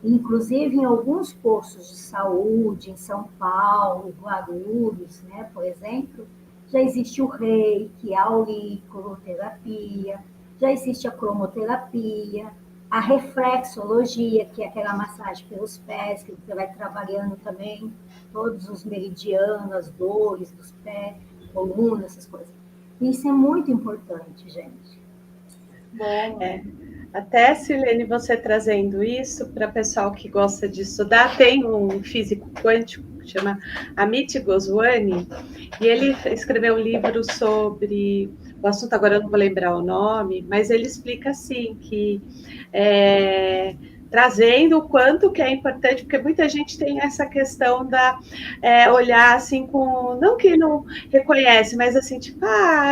Inclusive, em alguns postos de saúde, em São Paulo, Guarulhos, né, por exemplo, já existe o reiki, a auriculoterapia, já existe a cromoterapia, a reflexologia, que é aquela massagem pelos pés, que você vai trabalhando também todos os meridianos, as dores dos pés, coluna, essas coisas. Isso é muito importante, gente. Bom, até, Silene, você trazendo isso para o pessoal que gosta de estudar, tem um físico quântico que chama Amit Goswami, e ele escreveu um livro sobre o assunto, agora eu não vou lembrar o nome, mas ele explica assim, que trazendo o quanto que é importante, porque muita gente tem essa questão da olhar assim com, não que não reconhece, mas assim, tipo,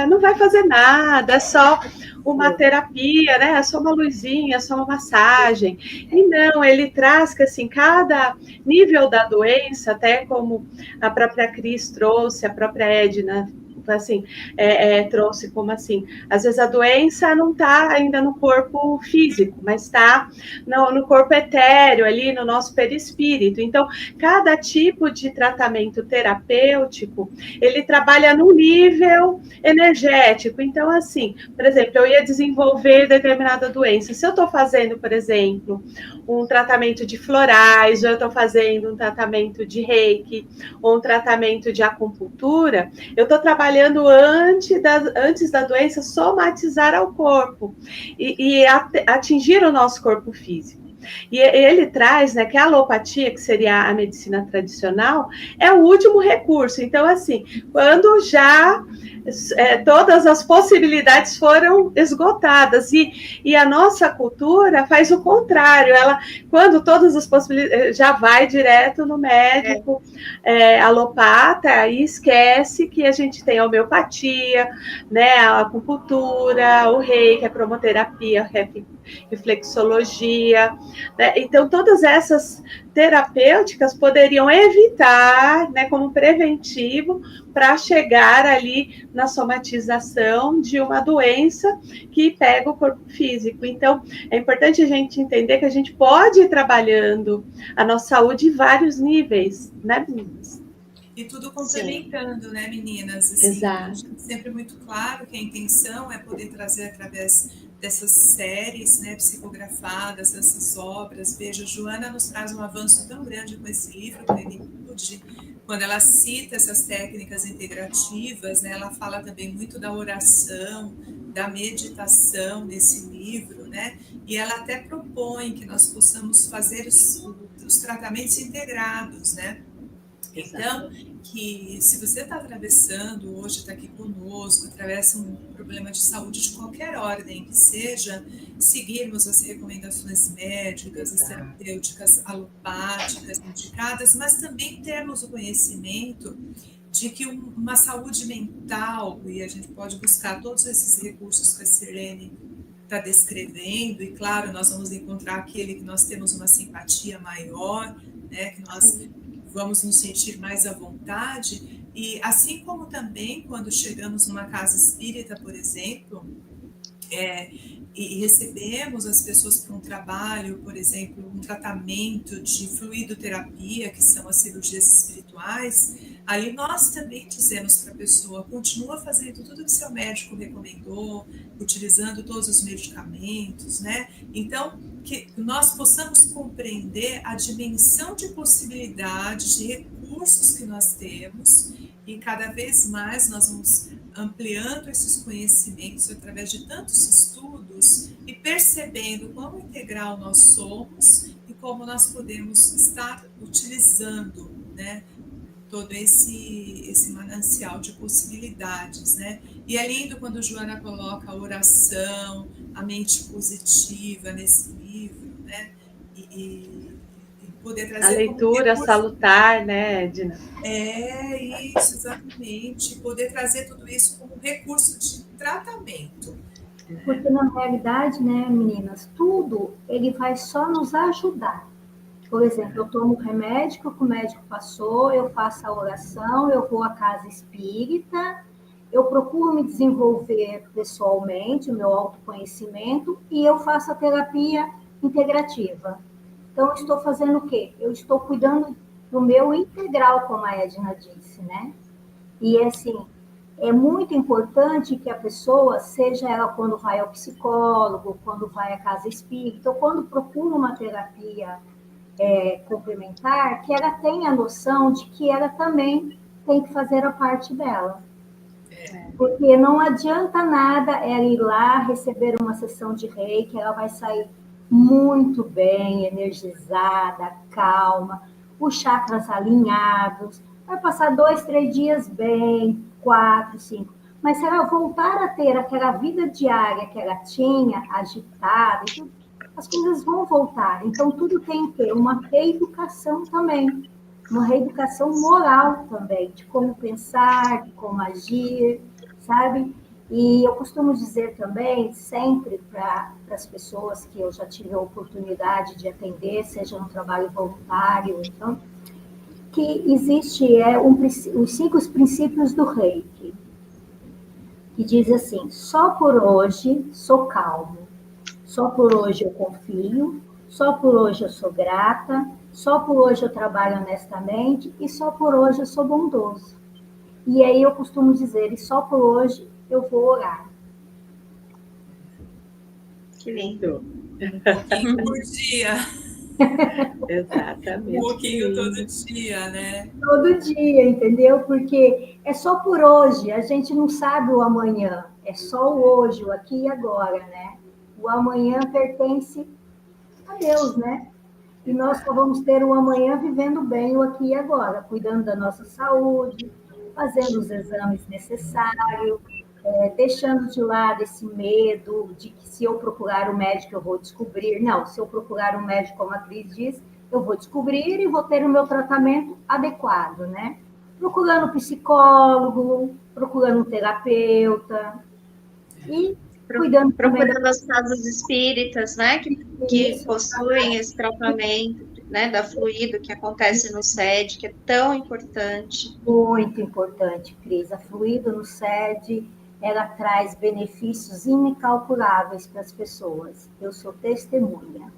não vai fazer nada, é só uma terapia, né? É só uma luzinha, é só uma massagem. E não, ele traz que assim, cada nível da doença, até como a própria Cris trouxe, a própria Edna assim, trouxe como assim, às vezes a doença não está ainda no corpo físico, mas está no corpo etéreo, ali no nosso perispírito. Então, cada tipo de tratamento terapêutico, ele trabalha no nível energético. Então, assim, por exemplo, eu ia desenvolver determinada doença. Se eu estou fazendo, por exemplo, um tratamento de florais, ou eu estou fazendo um tratamento de reiki, ou um tratamento de acupuntura, eu estou trabalhando antes da doença somatizar ao corpo e atingir o nosso corpo físico. E ele traz, né, que a alopatia, que seria a medicina tradicional, é o último recurso. Então, assim, quando já todas as possibilidades foram esgotadas, e a nossa cultura faz o contrário, ela, quando todas as possibilidades, já vai direto no médico alopata e esquece que a gente tem a homeopatia, né, a acupuntura, o reiki, a cromoterapia, a reflexologia, né? Então, todas essas terapêuticas poderiam evitar, né, como preventivo, para chegar ali na somatização de uma doença que pega o corpo físico. Então, é importante a gente entender que a gente pode ir trabalhando a nossa saúde em vários níveis, né, meninas? E tudo complementando, né, meninas? Assim, Exato. sempre muito claro que a intenção é poder trazer através dessas séries, né, psicografadas, dessas obras. Veja, Joana nos traz um avanço tão grande com esse livro, Plenitude. Quando ela cita essas técnicas integrativas, né, ela fala também muito da oração, da meditação nesse livro, né? E ela até propõe que nós possamos fazer os tratamentos integrados, né? Então, que se você está atravessando hoje, está aqui conosco, atravessa um problema de saúde de qualquer ordem que seja, seguirmos as recomendações médicas, as terapêuticas alopáticas indicadas, mas também termos o conhecimento de que uma saúde mental, e a gente pode buscar todos esses recursos que a Sirlene está descrevendo, e claro, nós vamos encontrar aquele que nós temos uma simpatia maior, né, que nós vamos nos sentir mais à vontade, e assim como também quando chegamos numa casa espírita, por exemplo, e recebemos as pessoas para um trabalho, por exemplo, um tratamento de fluidoterapia, que são as cirurgias espirituais, ali nós também dizemos para a pessoa, continua fazendo tudo que seu médico recomendou, utilizando todos os medicamentos, né? Então, que nós possamos compreender a dimensão de possibilidades, de recursos que nós temos, e cada vez mais nós vamos ampliando esses conhecimentos através de tantos estudos e percebendo quão integral nós somos e como nós podemos estar utilizando, né, todo esse manancial de possibilidades, né? E é lindo quando Joana coloca a oração, a mente positiva nesse livro, né? E poder trazer a leitura salutar, né, Edna? Isso, exatamente. Poder trazer tudo isso como recurso de tratamento. Porque, na realidade, né, meninas, tudo ele vai só nos ajudar. Por exemplo, eu tomo o remédio que o médico passou, eu faço a oração, eu vou à casa espírita, eu procuro me desenvolver pessoalmente, o meu autoconhecimento, e eu faço a terapia integrativa. Então, eu estou fazendo o quê? Eu estou cuidando do meu integral, como a Edna disse, né? E, assim, é muito importante que a pessoa, seja ela quando vai ao psicólogo, quando vai à casa espírita, ou quando procura uma terapia complementar, que ela tenha a noção de que ela também tem que fazer a parte dela. Porque não adianta nada ela ir lá receber uma sessão de reiki, ela vai sair muito bem, energizada, calma, os chakras alinhados, vai passar 2, 3 dias bem, 4, 5. Mas se ela voltar a ter aquela vida diária que ela tinha, agitada, as coisas vão voltar. Então, tudo tem que ter uma reeducação também, uma reeducação moral também, de como pensar, de como agir, sabe? E eu costumo dizer também, sempre para as pessoas que eu já tive a oportunidade de atender, seja no trabalho voluntário, então, que existe os 5 princípios do Reiki, que diz assim: só por hoje sou calmo, só por hoje eu confio, só por hoje eu sou grata, só por hoje eu trabalho honestamente e só por hoje eu sou bondoso. E aí eu costumo dizer, e só por hoje eu vou orar. Que lindo. Um pouquinho por dia. Exatamente. Um pouquinho todo dia, né? Todo dia, entendeu? Porque é só por hoje, a gente não sabe o amanhã, é só o hoje, o aqui e agora, né? O amanhã pertence a Deus, né? E nós só vamos ter o amanhã vivendo bem o aqui e agora, cuidando da nossa saúde, fazendo os exames necessários, deixando de lado esse medo de que se eu procurar o médico eu vou descobrir. Não, se eu procurar um médico, como a Cris diz, eu vou descobrir e vou ter o meu tratamento adequado, né? Procurando um psicólogo, procurando um terapeuta e procurando as casas espíritas, né, que possuem esse tratamento, né, da fluido que acontece no SED, que é tão importante. Muito importante, Cris. A fluido no SED, ela traz benefícios incalculáveis para as pessoas. Eu sou testemunha.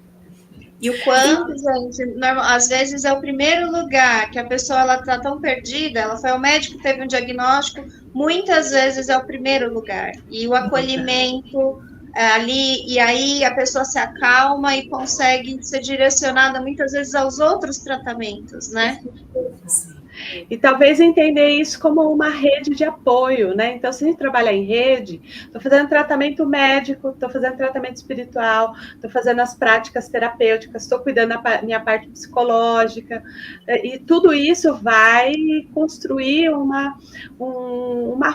E o quanto, gente, às vezes é o primeiro lugar que a pessoa está tão perdida, ela foi ao médico, teve um diagnóstico, muitas vezes é o primeiro lugar. E o acolhimento, ali, e aí a pessoa se acalma e consegue ser direcionada muitas vezes aos outros tratamentos, né? E talvez entender isso como uma rede de apoio, né? Então, se a gente trabalhar em rede, estou fazendo tratamento médico, estou fazendo tratamento espiritual, estou fazendo as práticas terapêuticas, estou cuidando da minha parte psicológica, e tudo isso vai construir uma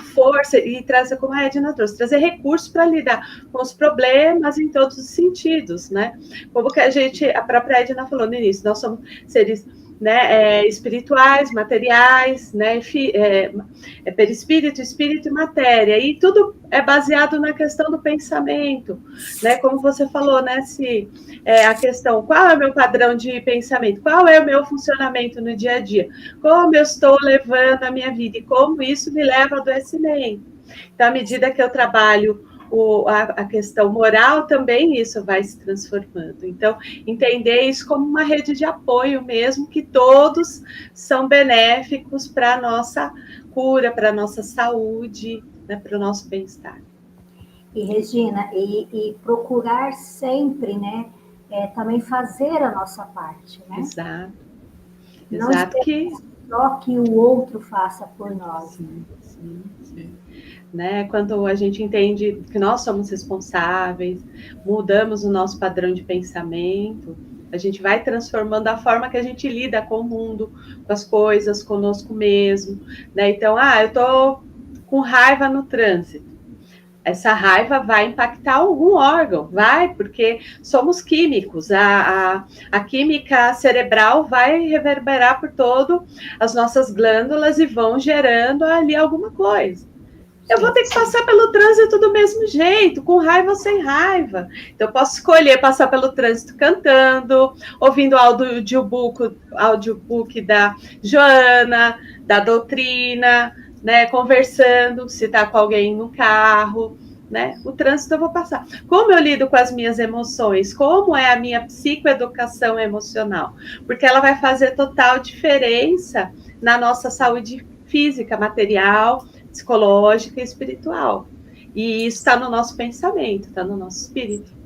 força e trazer, como a Edna trouxe, trazer recursos para lidar com os problemas em todos os sentidos, né? Como que a própria Edna falou no início, nós somos seres, né, espirituais, materiais, né, perispírito, espírito e matéria, e tudo é baseado na questão do pensamento, né, como você falou, né, se a questão, qual é o meu padrão de pensamento, qual é o meu funcionamento no dia a dia, como eu estou levando a minha vida, e como isso me leva ao adoecimento. Então, à medida que eu trabalho a questão moral, também isso vai se transformando. Então, entender isso como uma rede de apoio mesmo, que todos são benéficos para a nossa cura, para a nossa saúde, né, para o nosso bem-estar. E, Regina, e procurar sempre, né, também fazer a nossa parte, né? Exato. Não que só que o outro faça por nós. Sim, sim, sim. Né? Quando a gente entende que nós somos responsáveis, mudamos o nosso padrão de pensamento, a gente vai transformando a forma que a gente lida com o mundo, com as coisas, conosco mesmo, né? Então, eu tô com raiva no trânsito. Essa raiva vai impactar algum órgão, vai, porque somos químicos, a química cerebral vai reverberar por todo as nossas glândulas e vão gerando ali alguma coisa. Eu vou ter que passar pelo trânsito do mesmo jeito, com raiva ou sem raiva. Então, eu posso escolher passar pelo trânsito cantando, ouvindo o audiobook da Joana, da doutrina, né, conversando, se está com alguém no carro, né? O trânsito eu vou passar. Como eu lido com as minhas emoções? Como é a minha psicoeducação emocional? Porque ela vai fazer total diferença na nossa saúde física, material, psicológica e espiritual. E isso está no nosso pensamento, está no nosso espírito.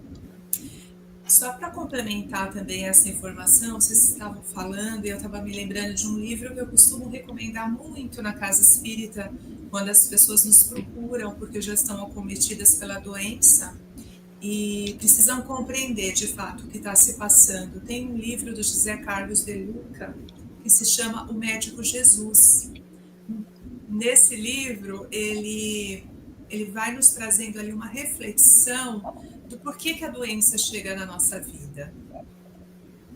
Só para complementar também essa informação, vocês estavam falando e eu estava me lembrando de um livro que eu costumo recomendar muito na Casa Espírita, quando as pessoas nos procuram porque já estão acometidas pela doença e precisam compreender de fato o que está se passando. Tem um livro do José Carlos de Luca que se chama O Médico Jesus. Nesse livro, ele vai nos trazendo ali uma reflexão do porquê que a doença chega na nossa vida.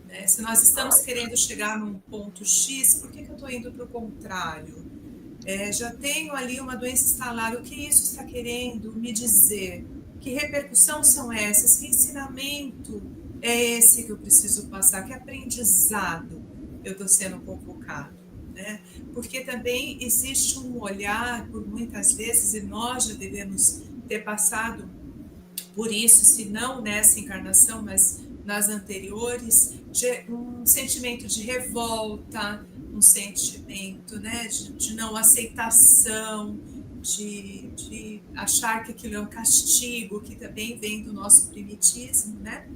Né? Se nós estamos querendo chegar num ponto X, por que eu estou indo para o contrário? Já tenho ali uma doença instalar, o que isso está querendo me dizer? Que repercussão são essas? Que ensinamento é esse que eu preciso passar? Que aprendizado eu estou sendo convocado? Né? Porque também existe um olhar, por muitas vezes, e nós já devemos ter passado por isso, se não nessa encarnação, mas nas anteriores, um sentimento de revolta, um sentimento, né, de não aceitação, de achar que aquilo é um castigo, que também vem do nosso primitismo, né?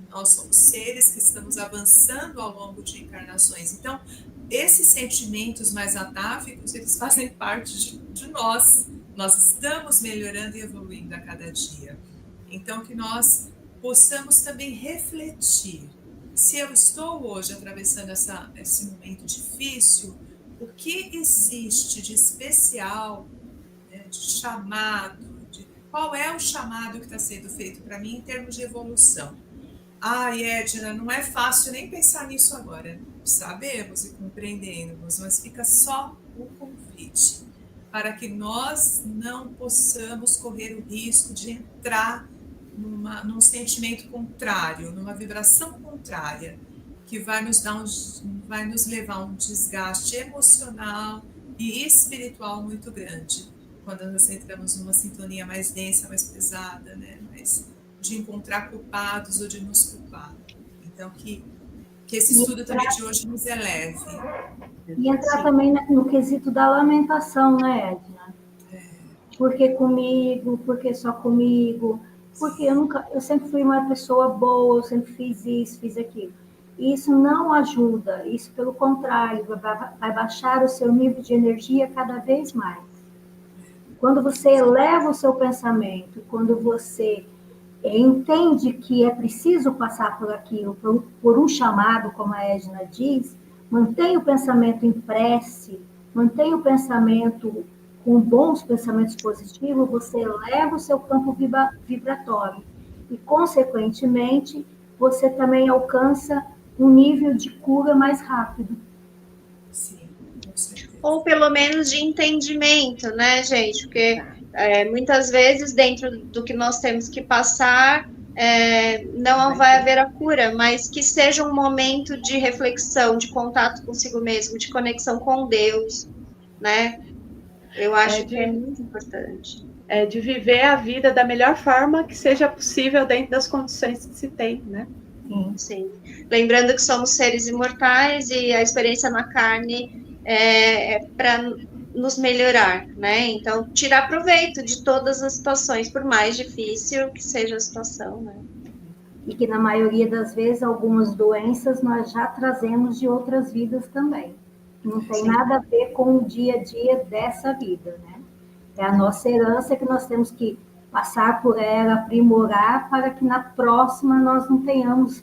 Nós somos seres que estamos avançando ao longo de encarnações. Então, esses sentimentos mais atávicos, eles fazem parte de nós. Nós estamos melhorando e evoluindo a cada dia. Então, que nós possamos também refletir. Se eu estou hoje atravessando esse momento difícil, o que existe de especial, né, de chamado, qual é o chamado que está sendo feito para mim em termos de evolução? Edna, não é fácil nem pensar nisso agora. Sabemos e compreendemos, mas fica só o convite para que nós não possamos correr o risco de entrar num sentimento contrário, numa vibração contrária, que vai nos levar a um desgaste emocional e espiritual muito grande, quando nós entramos numa sintonia mais densa, mais pesada, né? De encontrar culpados ou de nos culpar. Então, que esse estudo também de hoje nos eleve. E entrar também no quesito da lamentação, né, Edna? Porque comigo, porque só comigo. Porque eu sempre fui uma pessoa boa, eu sempre fiz isso, fiz aquilo. E isso não ajuda, isso pelo contrário, vai baixar o seu nível de energia cada vez mais. Quando você eleva o seu pensamento, quando você entende que é preciso passar por aquilo, por um chamado, como a Edna diz, mantenha o pensamento em prece, mantenha o pensamento com bons pensamentos positivos, você eleva o seu campo vibratório e, consequentemente, você também alcança um nível de cura mais rápido. Sim, com certeza. Ou pelo menos de entendimento, né, gente? Porque muitas vezes, dentro do que nós temos que passar, não vai haver a cura, mas que seja um momento de reflexão, de contato consigo mesmo, de conexão com Deus, né? Eu acho que é muito importante. De viver a vida da melhor forma que seja possível dentro das condições que se tem, né? Sim. Lembrando que somos seres imortais e a experiência na carne é para nos melhorar, né? Então, tirar proveito de todas as situações, por mais difícil que seja a situação, né? E que, na maioria das vezes, algumas doenças nós já trazemos de outras vidas também. Não tem nada a ver com o dia a dia dessa vida, né? É a nossa herança que nós temos que passar por ela, aprimorar, para que na próxima nós não tenhamos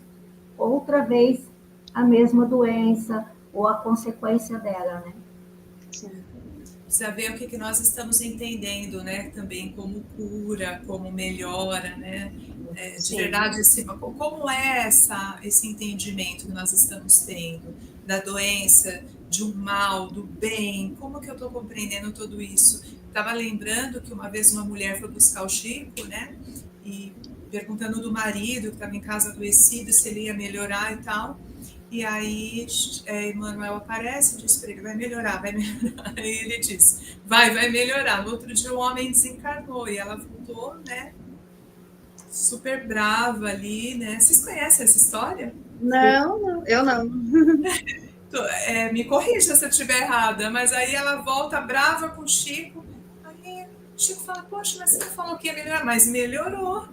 outra vez a mesma doença ou a consequência dela, né? Sim. Precisa ver o que nós estamos entendendo, né? Também como cura, como melhora, né? De verdade, como é esse entendimento que nós estamos tendo da doença, de um mal, do bem? Como que eu estou compreendendo tudo isso? Estava lembrando que uma vez uma mulher foi buscar o Chico, né? E perguntando do marido que estava em casa adoecido se ele ia melhorar e tal. E aí Emmanuel aparece e diz para ele, vai melhorar, vai melhorar. Aí ele diz, vai melhorar. No outro dia o homem desencarnou e ela voltou, né? Super brava ali, né? Vocês conhecem essa história? Não, eu não. Me corrija se eu estiver errada, mas aí ela volta brava com o Chico. Aí o Chico fala, poxa, mas você não falou que ia melhorar, mas melhorou.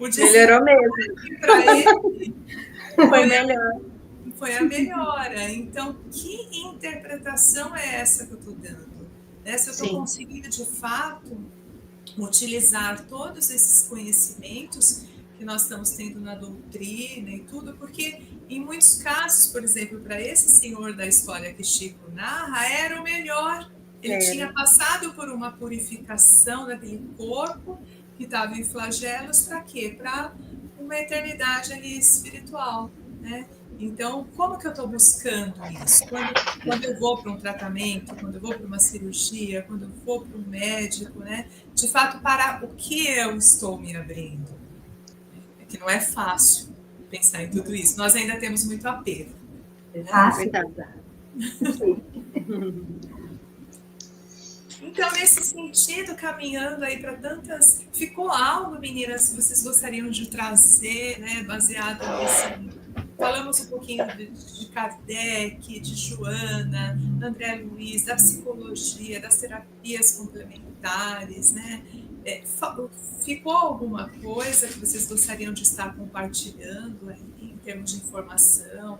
Melhorou mesmo. Para ele foi melhor. Foi a melhora. Então, que interpretação é essa que eu estou dando? Se eu estou conseguindo, de fato, utilizar todos esses conhecimentos que nós estamos tendo na doutrina e tudo, porque em muitos casos, por exemplo, para esse senhor da história que Chico narra, era o melhor. Ele tinha passado por uma purificação daquele corpo que estava em flagelos, para quê? Para uma eternidade ali espiritual, né? Então, como que eu estou buscando isso? Quando eu vou para um tratamento, quando eu vou para uma cirurgia, quando eu vou para um médico, né? De fato, para o que eu estou me abrindo? É que não é fácil pensar em tudo isso. Nós ainda temos muito apego. Então, nesse sentido, caminhando aí para tantas... Ficou algo, meninas, que vocês gostariam de trazer, né? Baseado nesse... Falamos um pouquinho de Kardec, de Joana, André Luiz, da psicologia, das terapias complementares, né? Ficou alguma coisa que vocês gostariam de estar compartilhando aí, em termos de informação?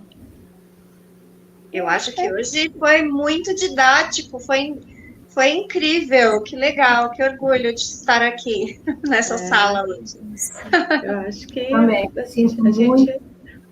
Eu acho que hoje foi muito didático, foi incrível, que legal, que orgulho de estar aqui nessa sala hoje. Eu acho que a gente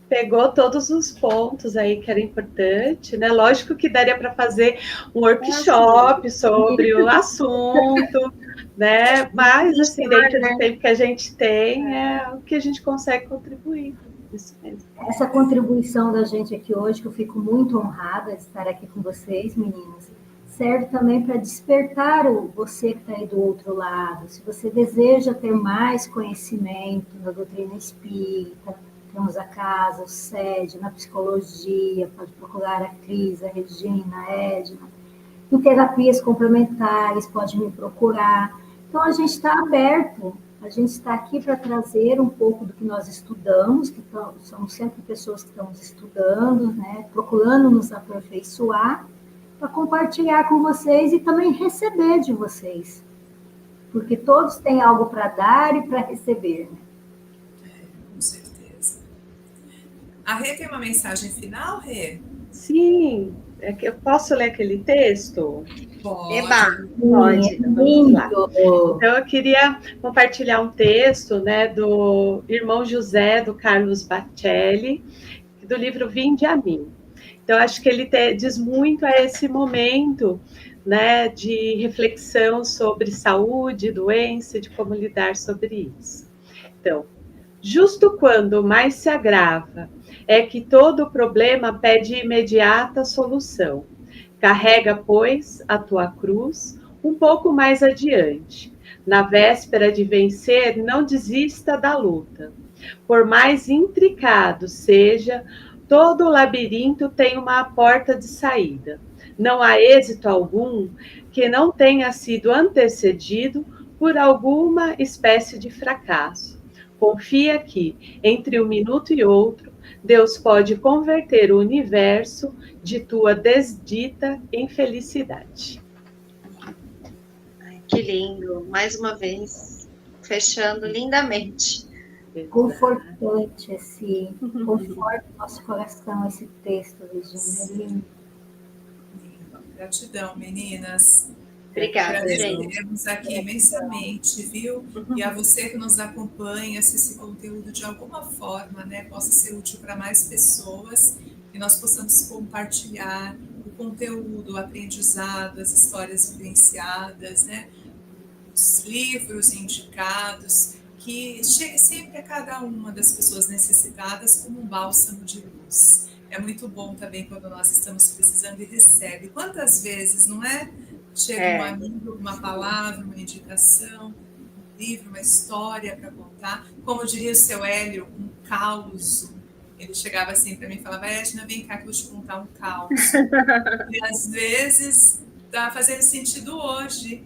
pegou todos os pontos aí que era importante, né? Lógico que daria para fazer um workshop sobre o assunto, né? Mas, assim, dentro do tempo que a gente tem, é o que a gente consegue contribuir. Isso mesmo. Essa contribuição da gente aqui hoje, que eu fico muito honrada de estar aqui com vocês, meninas, serve também para despertar você que está aí do outro lado. Se você deseja ter mais conhecimento da doutrina espírita, temos a casa, o SED, na psicologia, pode procurar a Cris, a Regina, a Edna. Em terapias complementares, pode me procurar. Então, a gente está aberto, a gente está aqui para trazer um pouco do que nós estudamos, que somos sempre pessoas que estamos estudando, né, procurando nos aperfeiçoar, para compartilhar com vocês e também receber de vocês. porque todos têm algo para dar e para receber. Com certeza. A Rê tem uma mensagem final, Rê? Sim, é que eu posso ler aquele texto? Pode. Eba! Pode, então vamos lá. Lindo. Então, eu queria compartilhar um texto, né, do irmão José, do Carlos Bacelli, do livro Vinde a Mim. Então, acho que ele diz muito a esse momento, né, de reflexão sobre saúde, doença, de como lidar sobre isso. Então, justo quando mais se agrava, é que todo problema pede imediata solução. Carrega, pois, a tua cruz um pouco mais adiante. Na véspera de vencer, não desista da luta. Por mais intricado seja, todo labirinto tem uma porta de saída. Não há êxito algum que não tenha sido antecedido por alguma espécie de fracasso. Confia que, entre um minuto e outro, Deus pode converter o universo de tua desdita em felicidade. Ai, que lindo! Mais uma vez, fechando lindamente. Confortante conforta o nosso coração esse texto, Regina. É lindo. Gratidão, meninas. Obrigada, gente. Agradecemos aqui imensamente, viu? E a você que nos acompanha, se esse conteúdo de alguma forma, né, possa ser útil para mais pessoas, que nós possamos compartilhar o conteúdo, o aprendizado, as histórias vivenciadas, né, os livros indicados, que chegue sempre a cada uma das pessoas necessitadas como um bálsamo de luz. É muito bom também quando nós estamos precisando e recebe. Quantas vezes, não é? Chega um amigo, uma palavra, uma indicação, um livro, uma história para contar. Como diria o seu Hélio, um caos. Ele chegava assim para mim e falava, Edna, vem cá que eu vou te contar um caos. E às vezes está fazendo sentido hoje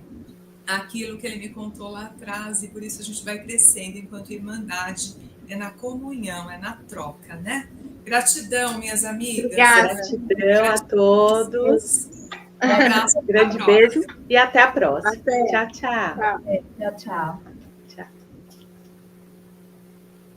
aquilo que ele me contou lá atrás, e por isso a gente vai crescendo enquanto irmandade. É na comunhão, é na troca, né? Gratidão, minhas amigas. Obrigada. Gratidão a todos. Um abraço. Grande beijo e até a próxima. Até. Tchau, tchau. Tchau, tchau.